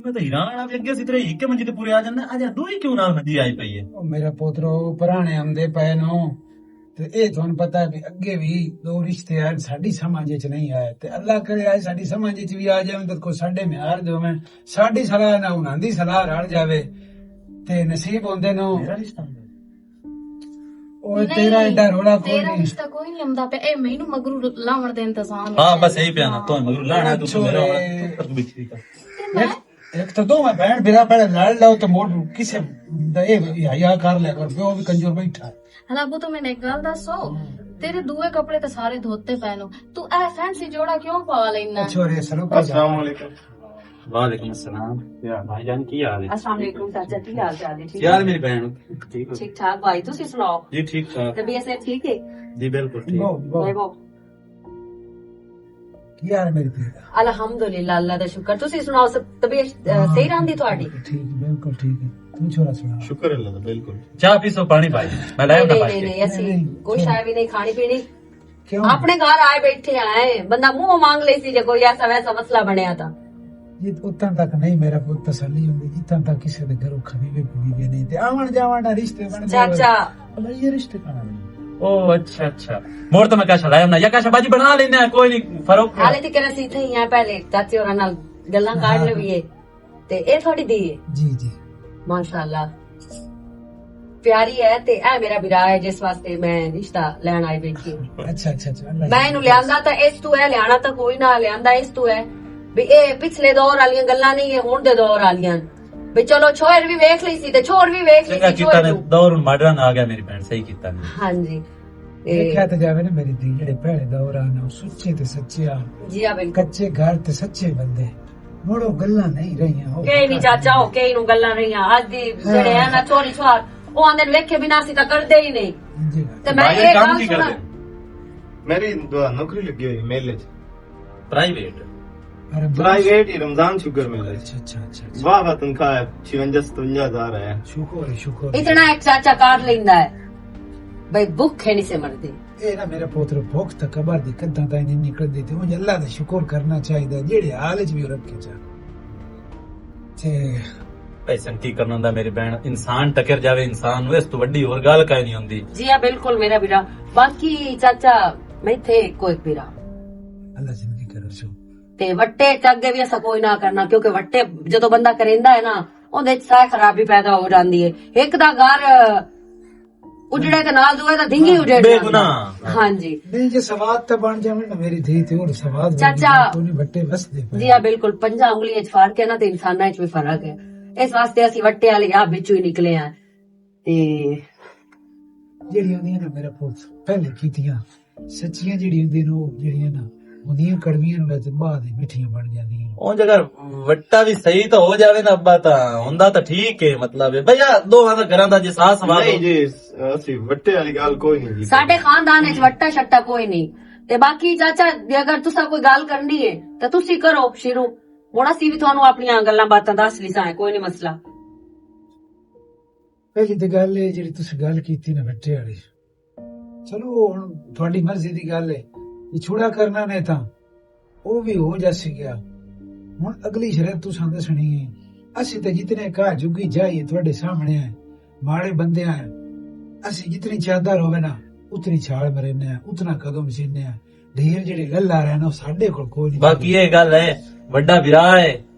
मैं तो हैरान आ भी अगे सी तेरे एक मंजी ते पूरे आ जाने आज दो ही क्यों नाल मंजी आई पई है। ਉਹ ਮੇਰਾ ਪੋਤਰੋ ਪੁਰਾਣੇ ਆਉਂਦੇ ਪਏ ਨੂੰ ਤੇ ਇਹ ਤੁਹਾਨੂੰ ਪਤਾ ਵੀ ਅੱਗੇ ਵੀ ਦੋ ਰਿਸ਼ਤੇ ਆਏ ਸਾਡੀ ਸਮਝ ਵਿੱਚ ਨਹੀਂ ਆਏ ਤੇ ਅੱਲਾ ਕਰੇ ਆਏ ਸਾਡੀ ਸਮਝ ਵਿੱਚ ਵੀ ਆ ਜਾਵੇ ਤਾਂ ਕੋਈ ਸਾਡੇ ਮਿਆਰ ਦੋਵੇਂ ਸਾਡੀ ਸਲਾਹ ਨਾ ਉਹਨਾਂ ਦੀ ਸਲਾਹ ਰਲ ਜਾਵੇ ਤੇ ਨਸੀਬ ਹੁੰਦੇ ਨੂੰ मेरा रिश्ता ਉਹ ਤੇਰਾ ਐਡਾ ਰੋਲਾ ਕੋਈ ਤੇਰਾ ਨਹੀਂ ਰਿਸ਼ਤਾ ਕੋਈ ਨਹੀਂ ਆਉਂਦਾ ਪਿਆ ਇਹ ਮੈਨੂੰ ਮਗਰੂ ਲਾਉਣ ਦੇ ਇੰਤਜ਼ਾਮ हां बस यही पे आना तो मगर लाना है तू मेरा होना तू बिछड़ी का ਇੱਕ ਤਾਂ ਦੋਵੇਂ ਭੈਣ ਬਿਰਾ ਪਹਿਲੇ ਲੜ ਲਓ ਤੇ ਮੋੜ ਕਿਸੇ ਦਾ ਇਹ ਹਯਾ ਕਰ ਲਿਆ ਕਰ ਪਿਓ ਵੀ ਕੰਜੂਰ ਬੈਠਾ ਹਲਾ ਬੂ ਤੂੰ ਮੈਨੂੰ ਇੱਕ ਗੱਲ ਦੱਸੋ ਤੇਰੇ ਦੂਏ ਕੱਪੜੇ ਤਾਂ ਸਾਰੇ ਧੋਤੇ ਪਏ ਨੂੰ ਤੂੰ ਇਹ ਫੈਂਸੀ ਜੋੜਾ ਕਿਉਂ ਪਾ ਲੈਣਾ ਛੋਰੇ ਸਰੂਕਾ अस्सलाम वालेकुम। वालेकुम अस्सलाम यार भाईजान की हाल है। अस्सलाम वालेकुम चाचा की हाल चाल है? ठीक यार मेरी बहन ठीक हो ठीक ठाक भाई तुसी सुनाओ जी ठीक ठाक तबीयत से ठीक है? जी बिल्कुल ठीक भाई वो ਕੀ ਹਾਲ ਮੇਰੀ ਧੀ ਦਾ अल्हम्दुलिल्लाह अल्लाह दा शुक्र तुसी सुनाओ सब तबीयत सही रहंदी ਤੁਹਾਡੀ? ठीक बिल्कुल ठीक है तू छोरा सुना शुक्र अल्लाह का बिल्कुल। चाह पीसो पानी भाई मैं लाया ना नहीं भाई नहीं ऐसी कोई चाय भी नहीं खानी पीनी क्यों अपने घर आए बैठे आए बंदा मुंह मांग ले सी जे कोई ऐसा वैसा मसला बनया था ये उतना तक नहीं मेरा पुੱਤ तसल्ली ਹੁੰਦੀ ਜਿੱਤਾਂ ਤੱਕ ਕਿਸੇ ਦੇ ਘਰੋਂ ਖਬੀ ਵੀ ਪੂਰੀ ਵੀ ਨਹੀਂ ਤੇ ਆਵਣ ਜਾਵਣ ਦਾ ਰਿਸ਼ਤੇ ਬਣਦੇ चाचा ਅੱਲਾ ਇਹ ਰਿਸ਼ਤੇ ਕਰਾ ਨਹੀਂ ओ अच्छा अच्छा मोर तो मैं क्या लाया ना या क्या बाजी बना लेना है कोई नहीं फरोख हाले ती करे सी थे यहाँ पहले चाचे और नाल गल्लां काट लवीए ते ए थोड़ी दी है जी जी माशाल्लाह प्यारी है ते ए मेरा बिरा है जिस वास्ते मैं रिश्ता लेन आई बैठी हूं अच्छा अच्छा अच्छा अल्लाह मैं इनू लियांदा ਤਾਂ ਇਸ ਤੋਂ ਹੈ ਲਿਆਣਾ ਤਾਂ ਕੋਈ ਨਾ ਲਿਆਂਦਾ ਇਸ ਤੋਂ ਹੈ ਵੀ ਇਹ ਪਿਛਲੇ ਦੌਰ ਵਾਲੀਆਂ ਗੱਲਾਂ ਨਹੀਂ ਇਹ ਹੁਣ ਦੇ ਦੌਰ ਵਾਲੀਆਂ ਵੀ ਚਲੋ ਛੋਰ ਵੀ ਵੇਖ ਲਈ ਸੀ ਤੇ ਛੋਰ ਵੀ ਵੇਖ ਲਈ चंगा ਸੀ कीता ने ਛੋਰ दौर मॉडर्न आ गया मेरी बहन सही कीता ने ਹਾਂਜੀ ਦੇਖਿਆ ਤਾਂ ਜਾਵੇ ਨਾ ਮੇਰੀ ਧੀ ਜਿਹੜੇ ਪਹਿਲੇ ਦੌਰ ਆ ਨਾ ਉਹ ਸੁੱਚੇ ਤੇ ਸੱਚੇ ਆ ਜੀ ਆ ਬਿਲਕੁਲ ਕੱਚੇ ਘਰ ਤੇ ਸੱਚੇ ਬੰਦੇ ਮੋੜੋ ਗੱਲਾਂ ਨਹੀਂ ਰਹੀਆਂ ਉਹ ਕਈ ਨਹੀਂ ਚਾਚਾ ਹੋ ਕਈ ਨੂੰ ਗੱਲਾਂ ਰਹੀਆਂ ਅੱਜ ਦੀ ਜਿਹੜੇ ਆ ਨਾ ਚੋਰੀ ਛੁਆਰ ਉਹ ਆਂਦੇ ਨੇ ਵੇਖੇ ਬਿਨਾਂ ਸੀ ਤਾਂ ਕਰਦੇ ਹੀ ਨਹੀਂ ਜੀ ਤੇ ਮੈਂ भाई ਇਹ काम ਗੱਲ की ਸੁਣਾ करते मेरी नौकरी लगी हुई मेले च प्राइवेट अरे प्राइवेट ही रमजान शुगर मेले च। अच्छा अच्छा अच्छा वाह वाह तनख्वाह है 56-57 है। शुक्र है शुक्र है। ਇਤਨਾ ਇੱਕ ਚਾਚਾ ਕਾਟ ਲੈਂਦਾ ਹੈ ਬਈ ਭੁੱਖੇ ਨਹੀਂ ਸੇ ਮਰਦੇ ਇਹ ਨਾ ਮੇਰਾ ਪੁੱਤਰ ਭੁੱਖ ਤਾਂ ਕਬਰ ਦੀ ਕੱਦਾਂ ਤਾਂ ਨਹੀਂ ਨਿਕਲਦੀ ਤੇ ਉਹ ਅੱਲਾ ਦਾ ਸ਼ੁਕਰ ਕਰਨਾ ਚਾਹੀਦਾ ਜਿਹੜੇ ਹਾਲ 'ਚ ਵੀ ਉਹ ਰੱਖੇ ਜਾ ਤੇ पैसा की करना ਹੁੰਦਾ ਮੇਰੀ ਬਹਿਣ ਇਨਸਾਨ ਟੱਕਰ ਜਾਵੇ ਇਨਸਾਨ ਨੂੰ ਇਸ ਤੋਂ ਵੱਡੀ ਹੋਰ ਗੱਲ ਕਾਇ ਨਹੀਂ ਹੁੰਦੀ। ਜੀ ਆ ਬਿਲਕੁਲ ਮੇਰਾ ਵੀਰਾ ਬਾਕੀ ਚਾਚਾ ਮੈਂ ਥੇ ਕੋਈ ਵੀਰਾ ਅੱਲਾ ਜ਼ਿੰਦਗੀ ਕਰ ਰਸੋ ਤੇ ਵੱਟੇ ਚ ਅੱਗੇ ਵੀ ਐਸਾ ਕੋਈ ਨਾ ਕਰਨਾ ਕਿਉਂਕਿ ਵੱਟੇ ਜਦੋਂ ਬੰਦਾ ਕਰੇਂਦਾ ਹੈ ਨਾ ਉਹਦੇ ਚ ਸਾਹ ਖਰਾਬੀ ਪੈਦਾ ਹੋ ਜਾਂਦੀ ਹੈ ਇੱਕ ਦਾ ਘਰ ਉਜੜੇ ਤੇ ਨਾਲ ਦੂਏ ਦਾ ਧਿੰਗੀ ਉਜੜ ਬੇਗੁਨਾਹ। ਹਾਂਜੀ ਨਹੀਂ ਜੇ ਸਵਾਦ ਤਾਂ ਬਣ ਜਾਵੇ ਨਾ ਮੇਰੀ ਧੀ ਤੇ ਉਹ ਸਵਾਦ ਚਾਚਾ। ਕੋਈ ਵੱਟੇ ਵਸਦੇ ਪਏ। ਜੀ ਆ ਬਿਲਕੁਲ ਪੰਜਾਂ ਉਂਗਲੀਆਂ ਚ ਫਰਕ ਹੈ ਨਾ ਤੇ ਇਨਸਾਨਾਂ ਚ ਵੀ ਫਰਕ ਹੈ ਇਸ ਵਾਸਤੇ ਅਸੀਂ ਵੱਟੇ ਵਾਲੇ ਆ ਵਿੱਚੋਂ ਹੀ ਨਿਕਲੇ ਆ ਤੇ ਜਿਹੜੀਆਂ ਹੁੰਦੀਆਂ ਨਾ ਮੇਰਾ ਪੁੱਤ ਪਹਿਲੇ ਕੀਤੀਆਂ ਸੱਚੀਆਂ ਜਿਹੜੀਆਂ ਹੁੰਦੀਆਂ ਨੇ ਉਹ ਜਿਹੜੀਆਂ ਨਾ ਉਹਦੀਆਂ ਕੜਵੀਆਂ ਨੂੰ ਵਿੱਚ ਬਾਅਦ ਹੀ ਮਿੱਠੀਆਂ ਬਣ ਜਾਂਦੀਆਂ ਉਹ ਜਗਰ ਵੱਟਾ ਵੀ ਸਹੀ ਤਾਂ ਹੋ ਜਾਵੇ ਨਾ ਅੱਬਾ ਤਾਂ ਹੁੰਦਾ ਤਾਂ ਠੀਕ ਹੈ ਮਤਲਬ ਹੈ ਭਈਆ ਦੋਹਾਂ ਦਾ ਘਰਾਂ ਦਾ ਜੇ ਸਾਹ ਸਵਾਦ नहीं जी असि वट्टे वाली गल कोई नहीं जी। ਸਾਡੇ ਖਾਨਦਾਨ ਚ ਵੱਟਾ ਛੱਟਾ ਕੋਈ ਨਹੀਂ ਤੇ ਬਾਕੀ ਚਾਚਾ ਜੇ ਅਗਰ ਤੁਸੀਂ ਕੋਈ ਗੱਲ ਕਰਨੀ ਹੈ ਤਾਂ ਤੁਸੀਂ ਕਰੋ ਸ਼ੁਰੂ ਹੁਣ ਅਸੀਂ ਵੀ ਤੁਹਾਨੂੰ ਆਪਣੀਆਂ ਗੱਲਾਂ ਬਾਤਾਂ ਦੱਸ ਲਿਸਾਂ ਕੋਈ ਨਹੀਂ ਮਸਲਾ ਪਹਿਲੀ ਤੇ ਗੱਲ ਇਹ ਜਿਹੜੀ ਤੁਸੀਂ ਗੱਲ ਕੀਤੀ ਨਾ ਵੱਟੇ ਵਾਲੀ ਚਲੋ ਹੁਣ ਤੁਹਾਡੀ ਮਰਜ਼ੀ ਦੀ ਗੱਲ ਹੈ ਜੇ ਛੁੜਾ ਕਰਨਾ ਨੇ ਤਾਂ ਉਹ ਵੀ ਹੋ ਜਾ ਗਿਆ ਹੁਣ ਅਗਲੀ ਸ਼ਰਤ ਤੁਸੀਂ ਦੱਸਣੀ ਹੈ ਅਸੀਂ ਤਾਂ ਜਿਤਨੇ ਘਰ ਜੁਗੀ ਜਾਈਏ ਤੁਹਾਡੇ ਸਾਹਮਣੇ ਹੈ ਮਾੜੇ ਬੰਦੇ ਆ ਅਸੀਂ ਜਿਤਨੀ ਚਾਦਰ ਹੋਵੇ ਨਾ ਉਤਨੀ ਛਾਲ ਮਰਨੇ ਆ ਉਤਨਾ ਕਦਮ ਸੀਨੇ ਆ ਢੇਰ ਜਿਹੜੇ ਲੱਲਾ ਰਹਿਣਾ ਉਹ ਸਾਡੇ ਕੋਲ ਕੋਈ ਨਹੀਂ ਬਾਕੀ ਇਹ ਗੱਲ ਹੈ ਵੱਡਾ ਵਿਰਾ ਹੈ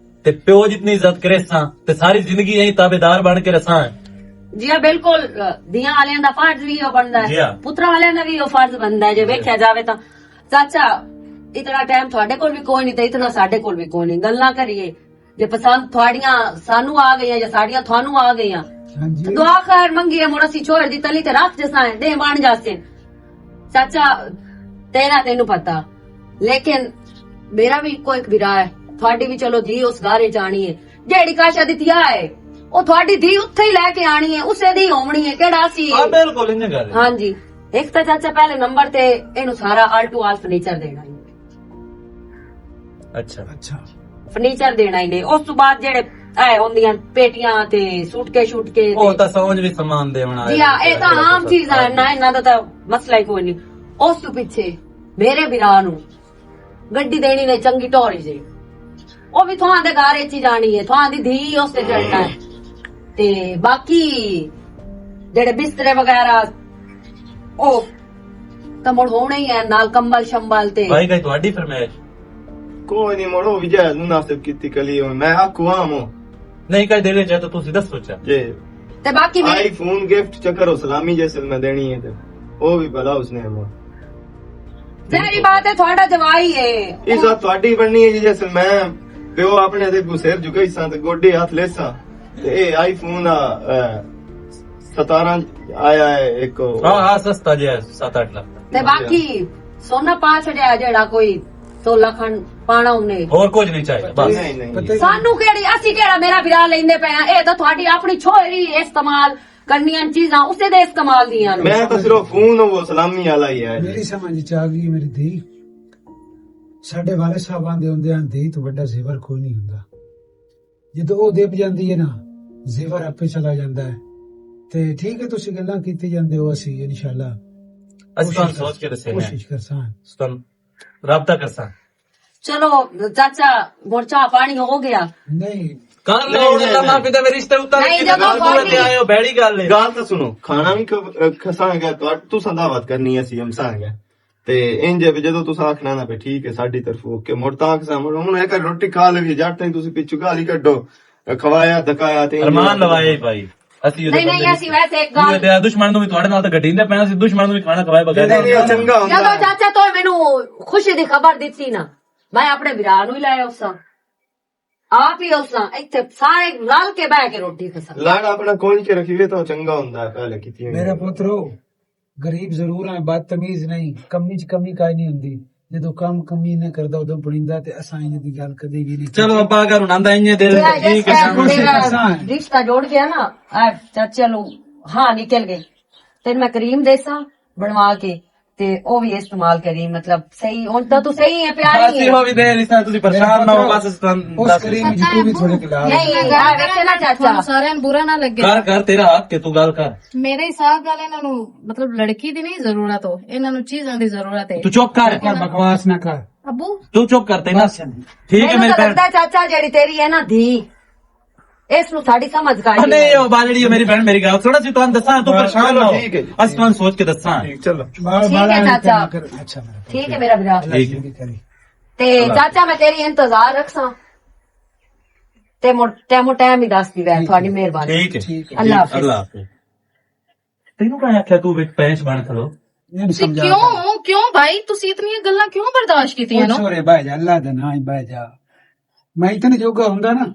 ਤੇ ਪਿਓ ਜਿਤਨੀ ਇੱਜ਼ਤ ਕਰੇ ਸਾਂ ਤੇ ਸਾਰੀ ਜ਼ਿੰਦਗੀ ਐਂ ਤਾਬੇਦਾਰ ਬਣ ਕੇ ਰਸਾਂ। ਜੀ ਹਾਂ ਬਿਲਕੁਲ ਧੀਆਂ ਵਾਲਿਆਂ ਦਾ ਫਰਜ਼ ਵੀ ਉਹ ਬਣਦਾ ਜੀ ਹੈ ਹਾਂ। ਪੁੱਤਰਾਂ ਵਾਲਿਆਂ ਦਾ ਵੀ ਉਹ ਫਰਜ਼ ਬਣਦਾ ਹੈ ਜੇ ਵੇਖਿਆ ਜਾਵੇ ਤਾਂ ਚਾਚਾ ਇਤਨਾ ਟਾਈਮ ਤੁਹਾਡੇ ਕੋਲ ਵੀ ਕੋਈ ਨਹੀਂ ਤੇ ਇਤਨਾ ਸਾਡੇ ਕੋਲ ਵੀ ਕੋਈ ਨਹੀਂ ਗੱਲਾਂ ਕਰੀਏ ਜੇ ਪਸੰਦ ਤੁਹਾਡੀਆਂ ਸਾਨੂੰ ਆ ਗਈਆਂ ਜਾਂ ਸਾਡੀਆਂ ਤੁਹਾਨੂੰ ਆ ਗਈਆਂ ਹਾਂਜੀ ਦੁਆ ਖੈਰ ਮੰਗੀਏ ਮੁੜ ਅਸੀਂ ਛੋੜ ਦੀ ਤਲੀ ਤੇ ਰੱਖ ਜਸਾਂ ਦੇ ਬਣ ਜਾਸੇ ਚਾਚਾ ਤੇਰਾ ਤੈਨੂੰ ਪਤਾ ਲੇਕਿਨ ਮੇਰਾ ਵੀ ਕੋਈ ਇੱਕ ਵਿਰਾ ਹੈ ਤੁਹਾਡੀ ਵੀ ਚਲੋ ਜੀ ਉਸ ਘਾਰੇ ਜਾਣੀ ਹੈ ਜਿਹੜੀ ਕਾਸ਼ਾ ਦੀ ਧੀਆ ਹੈ ਉਹ ਤੁਹਾਡੀ ਧੀ ਉੱਥੇ ਹੀ ਲੈ ਕੇ ਆਣੀ ਹੈ ਉਸੇ ਦੀ ਹੋਣੀ ਹੈ ਕਿਹੜਾ ਸੀ ਹਾਂ ਬਿਲਕੁਲ ਇੰਜ ਗੱਲ ਹੈ। ਹਾਂਜੀ ਇੱਕ ਤਾਂ ਚਾਚਾ ਪਹਿਲੇ ਨੰਬਰ ਤੇ ਇਹਨੂੰ ਸਾਰਾ ਆਲ ਟੂ ਆਲ ਫਰਨੀਚਰ ਦੇਣਾ ਹੈ ਅੱਛਾ ਅੱਛਾ ਫਰਨੀਚਰ ਦੇਣਾ ਹੀ ਨੇ ਉਸ ਤੋਂ ਬਾਅਦ ਜਿਹੜੇ ਐ ਹੁੰਦੀਆਂ ਪੇਟੀਆਂ ਤੇ ਸ਼ੂਟ ਕੇ ਉਹ ਤਾਂ ਸਮਝ ਵੀ ਸਮਾਨ ਦੇਵਣਾ ਜੀ ਹਾਂ ਇਹ ਤਾਂ ਆਮ ਚੀਜ਼ ਹੈ ਨਾ ਇਹਨਾਂ ਦਾ ਤਾਂ ਮਸਲਾ ਹੀ ਕੋਈ ਨਹੀਂ ਉਸ ਤੋਂ ਪਿੱਛੇ ਮੇਰੇ ਵੀਰਾਂ ਨੂੰ ਗੱਡੀ ਦੇਣੀ ਨੇ ਚੰਗੀ ਟੋਰੀ ਜੀ ਉਹ ਵੀ ਤੁਹਾਡੇ ਘਰ ਵਿੱਚ ਹੀ ਜਾਣੀ ਹੈ, ਤੁਹਾਡੀ ਧੀ ਉਸ ਤੇ ਚੜਨਾ ਹੈ। ਤੇ ਬਾਕੀ ਜਿਹੜੇ ਬਿਸਤਰੇ ਵਗੈਰਾ ਉਹ ਤਾਂ ਮੁੜ ਹੋਣੇ ਹੀ ਹੈ, ਨਾਲ ਕੰਬਲ ਸ਼ੰਬਲ ਤੇ ਭਾਈ ਕਹੀ ਤੁਹਾਡੀ ਫਰਮਾਇਸ਼ ਕੋਈ ਨਹੀਂ ਮੋੜੋ ਵੀ ਜਾਇਜ਼ ਮੁਨਾਸਿਬ ਕੀਤੀ ਕਲੀ ਮੈਂ ਆਖਵਾਂ ਨਹੀਂ ਕਹੀ ਦੇਣੇ ਚਾਹੇ ਤਾਂ ਤੁਸੀਂ ਦੱਸੋ ਚਾ ਜੇ ਤੇ ਬਾਕੀ ਮੈਂ ਆईफोन गिफ्ट चक्कर हो सलामी जैसे मैं देनी है तो वो भी भला उसने वो ਜ਼ਾਹਰੀ ਬਾਤ ਹੈ ਤੁਹਾਡਾ ਜਵਾਈ ਹੈ। इज्जत ਤੁਹਾਡੀ ਬਣਨੀ ਹੈ ਜੀ ਜੈਸੇ ਮੈਂ ਪਿਓ ਆਪਣੇ ਦੇ ਗੁਸੇਰ ਝੁਕਾਈ ਸਾਂ ਤੇ ਗੋਡੇ ਹੱਥ ਲੈਸਾਂ ਤੇ ਇਹ ਆईफोन 17 ਆਇਆ ਹੈ ਇੱਕ ਹਾਂ ਹਾਂ ਸਸਤਾ ਜਿਹਾ 7-8 ਲੱਖ ਤੇ ਬਾਕੀ ਸੋਨਾ ਪਾ ਛੜਿਆ ਜਿਹੜਾ ਕੋਈ 16 ਖੰਡ ਪਾਣਾ ਉਹਨੇ, ਹੋਰ ਕੁਝ ਨਹੀਂ ਚਾਹੀਦਾ ਬਸ ਨਹੀਂ ਨਹੀਂ ਪਤਾ ਸਾਨੂੰ ਕਿਹੜੀ ਅਸੀਂ ਕਿਹੜਾ ਮੇਰਾ ਵਿਆਹ ਲੈਂਦੇ ਪਏ ਆ, ਇਹ ਤਾਂ ਤੁਹਾਡੀ ਆਪਣੀ ਛੋਰੀ ਇਸਤੇਮਾਲ ਕਰਨੀਆਂ ਚੀਜ਼ਾਂ ਉਸੇ ਦੇ ਇਸਤੇਮਾਲ ਦੀਆਂ ਨੇ। ਮੈਂ ਤਾਂ ਸਿਰਫ ਫੋਨ ਉਹ ਸਲਾਮੀ ਵਾਲਾ ਹੀ ਹੈ ਮੇਰੀ ਸਮਝ ਚ ਆ ਗਈ ਮੇਰੀ ਧੀ, ਸਾਡੇ ਵਾਲੇ ਸਾਹਿਬਾਂ ਦੇ ਹੁੰਦੇ ਹਨ ਧੀ ਤੋਂ ਵੱਡਾ ਜ਼ੇਵਰ ਕੋਈ ਨਹੀਂ ਹੁੰਦਾ। ਜਦੋਂ ਉਹ ਦੇਪ ਜਾਂਦੀ ਹੈ ਨਾ ਜ਼ੇਵਰ ਆਪੇ ਚਲਾ ਜਾਂਦਾ ਹੈ। ਤੇ ਠੀਕ ਹੈ ਤੁਸੀਂ ਗੱਲਾਂ ਕੀਤੀ ਜਾਂਦੇ ਹੋ, ਅਸੀਂ ਇਨਸ਼ਾਅੱਲਾ ਅਸੀਂ ਤੁਹਾਨੂੰ ਸੋਚ ਕੇ ਦੱਸੇ ਕੋਸ਼ਿਸ਼ ਕਰਸਾਂ। ਤੁਹਾਨੂੰ ਰਾਬਤਾ ਕਰਸਾਂ ਚਲੋ ਚਾਚਾ ਮੁੜ ਚਾਹ ਪਾਣੀ ਹੋ ਗਿਆ। ਨਹੀਂ ਕਰ ਲਓ ਅੱਲਾ ਮਾਫੀ ਦਾ ਮੇਰੇ ਰਿਸ਼ਤੇ ਉਤਾਰ ਨਹੀਂ, ਕੇ ਜਦੋਂ ਗੱਲ ਤੁਹਾਡੀ- ਤੇ ਆਇਓ ਬੈੜੀ ਗੱਲ ਹੈ ਗੱਲ ਤਾਂ ਸੁਣੋ ਖਾਣਾ ਵੀ ਖਸਾਂਗਾ ਤੁਸੀਂ ਦਾਵਤ ਕਰਨੀ ਹੈ ਸੀ ਹਮਸਾਂਗਾ ਤੇ ਇੰਜ ਵੀ ਜਦੋਂ ਤੁਸੀਂ ਆਖਣਾ ਨਾ ਵੀ ਠੀਕ ਹੈ ਸਾਡੀ ਤਰਫ ਓਕੇ ਮੁੜ ਤਾਂ ਆਖਸਾਂ ਮੁੜ ਹੁਣ ਇੱਕ ਰੋਟੀ ਖਾ ਲਵੀ ਜੱਟ ਨਹੀਂ ਤੁਸੀਂ ਪਿੱਛੋਂ ਗਾਲੀ ਕੱਢੋ ਖਵਾਇਆ ਦਕਾਇਆ ਤੇ ਅਰਮਾਨ ਲਵਾਏ ਭਾਈ ਅਸੀਂ ਨਹੀਂ ਨਹੀਂ ਅਸੀਂ ਵੈਸੇ ਇੱਕ ਗੱਲ ਤੇ ਦੁਸ਼ਮਣ ਨੂੰ ਵੀ ਤੁਹਾਡੇ ਨਾਲ ਤਾਂ ਗੱਡੀਂਦੇ ਪੈਣਾ ਸੀ, ਦੁਸ਼ਮਣ ਨੂੰ ਵੀ ਖਾਣਾ ਖਵਾਏ ਬਗੈਰ ਨਹੀਂ ਉਹ ਚੰਗਾ ਹੁੰਦਾ ਜਦੋਂ ਚਾਚਾ ਤੋਂ ਮੈਨੂੰ ਖੁਸ਼ੀ ਦੀ ਖਬਰ ਦਿੱਤੀ ਨਾ, ਮੈਂ ਆਪਣੇ ਵਿਰਾਹ ਨੂੰ ਹੀ ਲਾਇਆ ਉਸਾਂ ਆਪ ਹੀ ਉਸਾਂ ਇੱਥੇ ਸਾਰੇ ਰਲ ਕੇ ਬਹਿ ਕੇ ਰੋਟੀ ਖਸਾ। ਲਾੜ ਆਪਣਾ ਕੋਲ ਕੇ ਰੱਖੀਏ ਤਾਂ ਚੰਗਾ ਹੁੰਦਾ ਪਹਿਲੇ ਕੀਤੀ ਹੋਈ। ਮੇਰਾ ਪੁੱਤਰੋ ਗਰੀਬ ਜ਼ਰੂਰ ਹੈ, ਬਦਤਮੀਜ਼ ਨਹੀਂ, ਕਮੀ ਚ ਕਮੀ ਕਾਈ ਨਹੀਂ ਹੁੰਦੀ। ਜਦੋਂ ਕੰਮ ਕਮੀ ਨਾ ਕਰਦਾ ਉਦੋਂ ਬੁਣੀਂਦਾ ਤੇ ਅਸਾਂ ਇਹਨਾਂ ਦੀ ਗੱਲ ਕਦੇ ਵੀ ਨਹੀਂ ਚਲੋ ਅੱਬਾ ਅਗਰ ਹੁਣ ਆਂਦਾ ਇੰਨੇ ਦਿਲ ਠੀਕ ਹੈ ਸ਼ਾਮ ਨੂੰ ਤੇਰਾ ਰਿਸ਼ਤਾ ਜੋੜ ਗਿਆ ਨਾ ਚਾਚਾ ਨੂੰ ਹਾਂ ਨਿਕਲ ਗਏ ਤੇ ਮੈਂ ਕਰੀਮ ਦੇਸਾਂ ਬਣਵਾ ਕੇ ਤੇ ਉਹ ਵੀ ਇਸਤੇਮਾਲ ਕਰੀ, ਮਤਲਬ ਸਹੀ ਹੁਣ ਤਾਂ ਤੂੰ ਸਹੀ ਹੈ ਪਿਆਰੀ ਅਸੀਂ ਹੈ। ਹੋ ਵੀ ਦੇ ਰਿਸ਼ਤਾ ਤੁਸੀਂ ਪਰੇਸ਼ਾਨ ਨਾ ਹੋ ਬਸ ਉਸ ਦੱਸ ਕਰੀਮ ਜੀ ਤੂੰ ਵੀ ਥੋੜੇ ਖਿਲਾਫ ਨਹੀਂ ਆ ਵੇਖੇ ਨਾ ਚਾਚਾ ਤੁਹਾਨੂੰ ਸਾਰਿਆਂ ਨੂੰ ਬੁਰਾ ਨਾ ਲੱਗੇ। ਕਰ ਕਰ ਤੇਰਾ ਹੱਕ ਕਿ ਤੂੰ ਗੱਲ ਕਰ ਮੇਰੇ ਹਿਸਾਬ ਨਾਲ ਇਹਨਾਂ ਨੂੰ ਮਤਲਬ ਲੜਕੀ ਦੀ ਨਹੀਂ ਜ਼ਰੂਰਤ ਹੋ, ਇਹਨਾਂ ਨੂੰ ਚੀਜ਼ਾਂ ਦੀ ਜ਼ਰੂਰਤ ਹੈ। ਤੂੰ ਚੁੱਪ ਕਰ ਬਕਵਾਸ ਨਾ ਕਰ। ਅੱਬੂ ਤੂੰ ਚੁੱਪ ਕਰ ਤੈਨਾਂ ਠੀਕ ਹੈ ਮੈਨੂੰ ਮੇਰੀ ਤਾਂ ਭੈਣ ਲੱਗਦਾ ਚਾਚਾ ਜਿਹੜੀ ਤੇਰੀ ਹੈ ਨਾ ਧੀ ਇਸ ਨੂੰ ਸਾਡੀ ਸਮਝ ਆ ਕਾਈ ਨਹੀਂ ਉਹ ਬਾਲੜੀ ਮੇਰੀ ਭੈਣ ਮੇਰੀ ਗੱਲ ਸੁਣਾ ਸੀ ਤੁਹਾਨੂੰ ਦੱਸਾਂ ਤੂੰ ਪਰੇਸ਼ਾਨ ਨਾ ਹੋ ਠੀਕ ਹੈ ਜੀ। ਅਸੀਂ ਤੁਹਾਨੂੰ ਸੋਚ ਕੇ ਦੱਸਾਂ ਚਲੋ ਚਾਚਾ ਅੱਛਾ ਮੇਰਾ ਠੀਕ ਹੈ ਮੇਰਾ ਵਿਰਾਹ ਠੀਕ ਹੈ। ਕਰੀ ਤੇ ਚਾਚਾ ਮੈਂ ਤੇਰੀ ਇੰਤਜ਼ਾਰ ਰੱਖਾਂ ਤੇ ਟਾਈਮ ਹੀ ਦੱਸਦੀ ਵੈ ਤੁਹਾਡੀ ਮਿਹਰਬਾਨੀ। ਠੀਕ ਹੈ ਠੀਕ ਅੱਲਾ ਹਾਫਿਜ਼। ਅੱਲਾ ਹਾਫਿਜ਼ ਤੈਨੂੰ ਕਹਾਂ ਆਖਿਆ ਤੂੰ ਵਿੱਚ ਪੈਂਚ ਬਣ ਖਲੋ ਇਹਨੂੰ ਤੁਸੀਂ ਸਮਝਾ ਕਿਉਂ ਭਾਈ ਤੁਸੀਂ ਇਤਨੀਆਂ ਗੱਲਾਂ ਕਿਉਂ ਬਰਦਾਸ਼ਤ ਕੀਤੀਆਂ ਨੋ? ਸੋਰੇ ਬਹਿ ਜਾ, ਅੱਲਾ ਦਾ ਨਾਂ ਹੀ ਬਹਿ ਜਾ। ਮੈਂ ਇਤਨੇ ਜੋਗਾ ਹੁੰਦਾ ਨਾ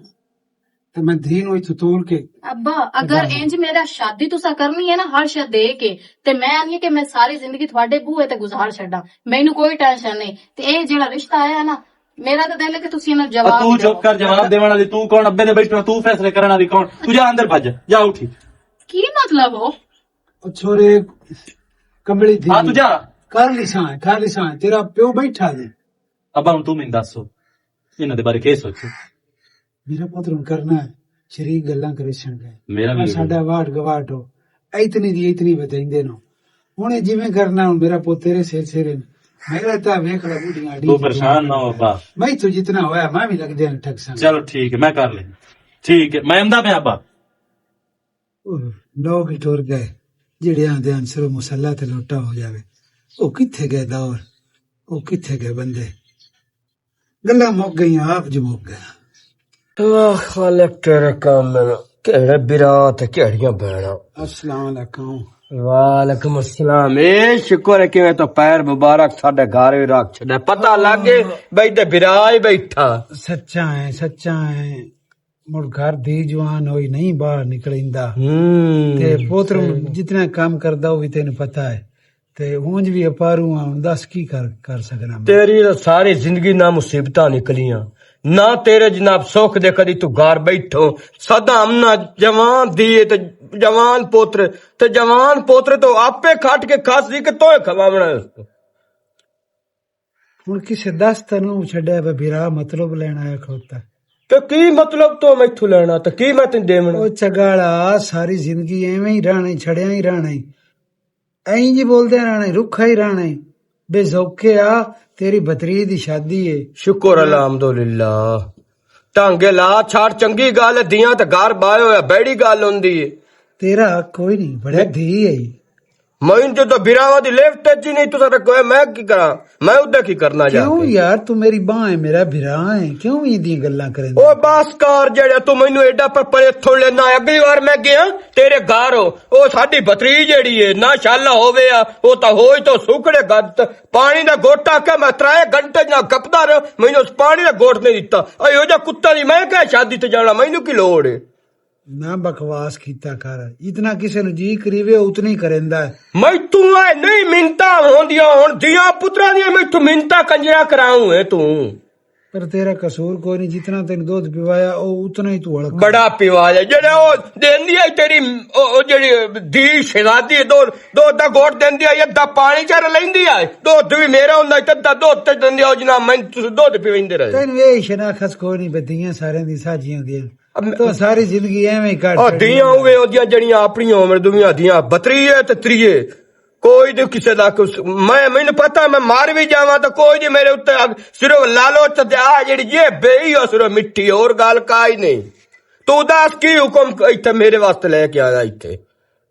ਤੇ ਮੈਂ ਧੀ ਨੂੰ ਇੱਥੋਂ ਤੋੜ ਕੇ ਅੱਬਾ ਅਗਰ ਇੰਜ ਮੇਰਾ ਸ਼ਾਦੀ ਤੁਸੀਂ ਕਰਨੀ ਹੈ ਨਾ ਹਰ ਸ਼ਾ ਦੇ ਕੇ ਤੇ ਮੈਂ ਆਨੀ ਕਿ ਮੈਂ ਸਾਰੀ ਜ਼ਿੰਦਗੀ ਤੁਹਾਡੇ ਬੂਹੇ ਤੇ ਗੁਜ਼ਾਰ ਛੱਡਾਂ, ਮੈਨੂੰ ਕੋਈ ਟੈਨਸ਼ਨ ਨਹੀਂ। ਤੇ ਇਹ ਜਿਹੜਾ ਰਿਸ਼ਤਾ ਆਇਆ ਨਾ ਮੇਰਾ ਤਾਂ ਦਿਲ ਹੈ ਕਿ ਤੁਸੀਂ ਇਹਨਾਂ ਨੂੰ ਜਵਾਬ ਤੂੰ ਦਿਓ। ਚੁੱਪ ਕਰ ਜਵਾਬ ਦੇਣ ਵਾਲੀ ਤੂੰ ਕੌਣ ਅੱਬੇ ਨੇ ਬੈਠਣਾ ਤੂੰ ਫੈਸਲੇ ਕਰਨ ਵਾਲੀ ਕੌਣ ਤੂੰ ਜਾ ਅੰਦਰ ਭੱਜ ਜਾ ਉਠੀ ਕੀ ਮਤਲਬ ਹੋ? ਉਹ ਛੋਰੇ ਕੰਬਲੀ ਧੀ ਹਾਂ ਤੂੰ ਜਾ ਕਰ ਲਿਸਾਂ ਤੇਰਾ ਪਿਓ ਬੈਠਾ ਜੇ। ਅੱਬਾ ਹੁਣ ਤੂੰ ਮੈਨੂੰ ਦੱਸੋ ਇਹਨਾਂ ਦੇ ਬਾਰੇ ਕੀ ਸੋਚੂ ਮੇਰਾ ਪੁੱਤਰ ਨੂੰ ਕਰਨਾ ਹੈ, ਸ਼ਰੀਕ ਗੱਲਾਂ ਕਰੇ ਛਣ ਗਏ ਮੇਰਾ ਵੀ ਸਾਡਾ ਵਾਟ ਗਵਾਟ ਹੋ ਇਤਨੀ ਦੀ ਇਤਨੀ ਬਤਾਈਂਦੇ ਨੂੰ ਹੁਣ ਜਿਵੇਂ ਕਰਨਾ ਹੁਣ ਮੇਰਾ ਪੁੱਤ ਤੇਰੇ ਸਿਰ ਸਿਰੇ ਮੇਰਾ ਤਾਂ ਵੇਖ ਲੈ ਬੁੱਢੀਆਂ ਤੂੰ ਪਰੇਸ਼ਾਨ ਨਾ ਹੋ ਅੱਬਾ ਮੈਂ ਤੂੰ ਜਿਤਨਾ ਹੋਇਆ ਮੈਂ ਵੀ ਲੱਗਦੇ ਨੇ ਠੱਕ ਸੰਗ ਚਲੋ ਠੀਕ ਹੈ ਮੈਂ ਕਰ ਲੈਂਦਾ ਠੀਕ ਹੈ ਮੈਂ ਆਂਦਾ ਪਿਆ ਅੱਬਾ ਲੋਕ ਹੀ ਟੁਰ ਗਏ ਜਿਹੜੇ ਆਂਦੇ ਹਨ ਸਿਰੋਂ ਮੁਸੱਲਾ ਤੇ ਲੋਟਾ ਹੋ ਜਾਵੇ। ਉਹ ਕਿੱਥੇ ਗਏ ਦੌਰ, ਉਹ ਕਿੱਥੇ ਗਏ ਬੰਦੇ, ਗੱਲਾਂ ਮੁੱਕ ਗਈਆਂ ਆਪ ਜੋ ਮੁੱਕ ਗਿਆ। ਵਾਹ ਖਾਲਕ ਤੇਰੇ ਕੰਮ ਕਿਹੜੇ ਬਿਰਾਤ ਕਿਹੜੀਆਂ ਬੈਣਾ। अस्सलाम वालेकुम। ਵਾਲੇਕੁਮ ਅਸਲਾਮ। ਇਹ ਸ਼ੁਕਰ ਹੈ ਕਿਵੇਂ ਤਾਂ ਪੈਰ ਮੁਬਾਰਕ ਸਾਡੇ ਘਰ ਵੀ ਰੱਖ ਛੱਡਿਆ, ਪਤਾ ਲੱਗੇ ਬਈ ਤੇ ਬਿਰਾ ਹੀ ਬੈਠਾ। सच्चा है मुड़ घर दी जवान होई नहीं बाहर निकलिंदा ते पोत्र जितना काम करदा वो भी तेन पता है ते ऊंज भी अपारू हूं दस की कर सकना मैं। तेरी तो सारी जिंदगी ना मुसीबतां निकलियां ना तेरे जनाब सुख दे कदी तू घर बैठो सदा हमना जवान दिए ते जवान पोत्र तो आपे खट के खास दी के तोए खवावना। हुण किसे दस तनु छड्या बिरा मतलब लेना है खलोता ते की मतलब तो मैथू लेना ते की मैं तेन देवना। ओ चगाड़ा सारी जिंदगी एवें ही रहना छड़िया ही रहना ऐं जी बोलदे रहना रुखा ही रहना बेजौके आ तेरी बतरी दी शादी है। शुक्र अल्हम्दुलिल्लाह ਢਾਂਗੇ ਲਾ ਛਾੜ ਚੰਗੀ ਗੱਲ ਦੀਆਂ ਤੇ ਘਰ ਬਾਏ ਹੋਇਆ ਬੈੜੀ ਗੱਲ ਹੁੰਦੀ ਏ ਤੇਰਾ ਕੋਈ ਨਹੀਂ ਬੜਾ ਧੀ ਹੈ ਮੈਨੂੰ ਜਦੋਂ ਬਿਰਾਵਾਂ ਦੀ ਲਿਫਟ ਚ ਹੀ ਨਹੀਂ ਤੂੰ ਰੱਖੋ ਮੈਂ ਕੀ ਕਰਾਂ ਮੈਂ ਉਹਦਾ ਕੀ ਕਰਨਾ ਜਾ ਕਿਉਂ ਕੇ? ਯਾਰ ਤੂੰ ਮੇਰੀ ਬਾਂਹ ਹੈ ਮੇਰਾ ਭਰਾ ਹੈ ਕਿਉਂ ਇਹਦੀਆਂ ਗੱਲਾਂ ਕਰੇਂਦਾ ਉਹ ਬਸ ਕਰ ਜਿਹੜਾ ਤੂੰ ਮੈਨੂੰ ਐਡਾ ਪਰੇ ਥੋੜ ਲੈਣਾ ਅਗਲੀ ਵਾਰ ਮੈਂ ਗਿਆ ਤੇਰੇ ਘਰ ਉਹ ਸਾਡੀ ਬਤਰੀ ਜਿਹੜੀ ਏ ਨਾ ਸ਼ਾਲਾ ਹੋਵੇ ਆ ਉਹ ਤਾਂ ਹੋਈ ਤਾਂ ਸੁੱਕੜੇ ਗੱਤ ਪਾਣੀ ਦਾ ਗੋਟਾ ਕੇ ਮੈਂ 3 ਘੰਟੇ ਨਾ ਕੱਪਦਾ ਰਿਹਾ ਮੈਨੂੰ ਉਸ ਪਾਣੀ ਦਾ ਗੋਟ ਨਹੀਂ ਦਿੱਤਾ ਇਹੋ ਜਿਹਾ ਕੁੱਤਾ ਨਹੀਂ ਮੈਂ ਕਿਹਾ ਸ਼ਾਦੀ ਤੇ ਜਾਣਾ ਮੈਨੂੰ ਕੀ ਲੋੜ ਏ ਨਾ ਬਕਵਾਸ ਕੀਤਾ ਕਰ ਇਤਨਾ ਕਿਸੇ ਨੂੰ ਜੀ ਕਰੀਵੇ ਉਤਨਾ ਹੀ ਕਰੇਂਦਾ ਮੈਂ ਤੂੰ ਐ ਨਹੀਂ ਮਿੰਤਾ ਹੁੰਦੀਆਂ ਹੁਣ ਦੀਆਂ ਪੁੱਤਰਾਂ ਦੀਆਂ ਮੈਥੋਂ ਮਿੰਤਾ ਕੰਜਰਾ ਕਰਾਉਂ ਏ ਤੂੰ ਪਰ ਤੇਰਾ ਕਸੂਰ ਕੋਈ ਨਹੀਂ ਜਿਤਨਾ ਤੈਨੂੰ ਦੁੱਧ ਪਿਵਾਇਆ ਉਹ ਉਤਨਾ ਹੀ ਤੂੰ ਹਲਕ ਬੜਾ ਪਿਵਾ ਜਾ ਜਿਹੜਾ ਉਹ ਦਿੰਦੀ ਆ ਤੇਰੀ ਉਹ ਜਿਹੜੀ ਦੀ ਸ਼ਹਿਜ਼ਾਦੀ ਦੋ ਦਾ ਗੋਟ ਦਿੰਦੀ ਆ ਅੱਧਾ ਪਾਣੀ ਚਰ ਲੈਂਦੀ ਆ ਦੁੱਧ ਵੀ ਮੇਰਾ ਹੁੰਦਾ ਅੱਧਾ ਦੁੱਧ ਤੇ ਦਿੰਦੀ ਆ ਜਨਾ ਮੈਂ ਤੁਸੀਂ ਦੁੱਧ ਪੀਵਿੰਦੇ ਰਹੇ ਤੈਨੂੰ ਇਹ ਸ਼ਨਾਖਤ ਕੋਈ ਨਹੀਂ ਬੱਦੀਆਂ ਸਾਰਿਆਂ ਦੀ ਸਾਜੀਆਂ ਦੀਆਂ ਤੂੰ ਸਾਰੀ ਜ਼ਿੰਦਗੀ ਐਵੇਂ ਹੀ ਕੱਢ ਉਹ ਛੱਡੀ। ਦੀਆਂ ਹੋਵੇ ਉਹਦੀਆਂ ਜਿਹੜੀਆਂ ਆਪਣੀਆਂ ਉਮਰ ਦੁਨੀਆ ਦੀਆਂ ਬਤਰੀਏ ਤੇ ਤਰੀਏ ਕੋਈ ਨਹੀਂ ਕਿਸੇ ਦਾ ਮੈਨੂੰ ਪਤਾ ਮੈਂ ਮਾਰ ਵੀ ਜਾਵਾਂ ਤਾਂ ਕੋਈ ਨਹੀਂ ਮੇਰੇ ਉੱਤੇ ਸਿਰਫ ਲਾਲਚ ਤੇ ਆ ਜਿਹੜੀ ਜੇ ਬੇਈ ਹੋ ਸਿਰਫ ਮਿੱਠੀ ਹੋਰ ਗੱਲ ਕਾਈ ਨਹੀਂ ਤੂੰ ਦੱਸ ਕੀ ਹੁਕਮ ਇੱਥੇ ਮੇਰੇ ਵਾਸਤੇ ਲੈ ਕੇ ਆਇਆ ਇੱਥੇ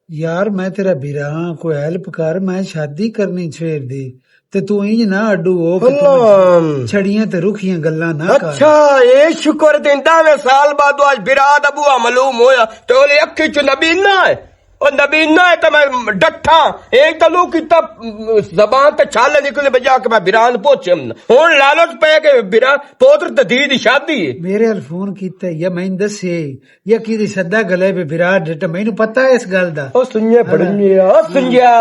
ਯਾਰ ਮੈਂ ਤੇਰਾ ਵੀਰਾ ਕੋਈ ਹੈਲਪ ਕਰ ਮੈਂ ਸ਼ਾਦੀ ਕਰਨੀ ਸਵੇਰ ਦੀ ਤੇ ਤੂੰ ਇੰਜ ਨਾ ਅੱਡੂ ਹੋ ਕਿ ਤੂੰ ਛੜੀਆਂ ਤੇ ਰੁਖੀਆਂ ਗੱਲਾਂ ਨਾ ਕਰ ਅੱਛਾ ਇਹ ਸ਼ੁਕਰ ਦਿੰਦਾ ਮੈਂ ਸਾਲ ਬਾਅਦ ਅੱਜ ਬਿਰਾਦ ਅਬੂਆ ਮਾਲੂਮ ਹੋਇਆ ਤੇ ਉਹਨੇ ਅੱਖੀ ਚ ਨਬੀਨਾ ਹੈ ਉਹ ਨਬੀਨਾ ਹੈ ਤਾਂ ਮੈਂ ਡੱਠਾ ਇੱਕ ਤਾਂ ਲੋਕ ਕੀਤਾ ਜ਼ਬਾਨ ਤੇ ਛਾਲ ਨਿਕਲੇ ਬਜਾ ਕੇ ਮੈਂ ਬਿਰਾਨ ਪਹੁੰਚੇ ਹੁਣ ਲਾਲਚ ਪੈ ਕੇ ਬਿਰਾ ਪੋਤਰ ਤੇ ਧੀ ਦੀ ਸ਼ਾਦੀ ਹੈ ਮੇਰੇ ਹਲ ਫੋਨ ਕੀਤਾ ਜਾਂ ਮੈਨੂੰ ਦੱਸੇ ਜਾਂ ਕਿਹਦੀ ਸੱਦਾ ਗਲੇ ਪੇ ਵਿਰਾਟ ਡਟ ਮੈਨੂੰ ਪਤਾ ਹੈ ਇਸ ਗੱਲ ਦਾ ਉਹ ਸੁਣਿਆ ਪੜਨਿਆ ਸੁਣਿਆ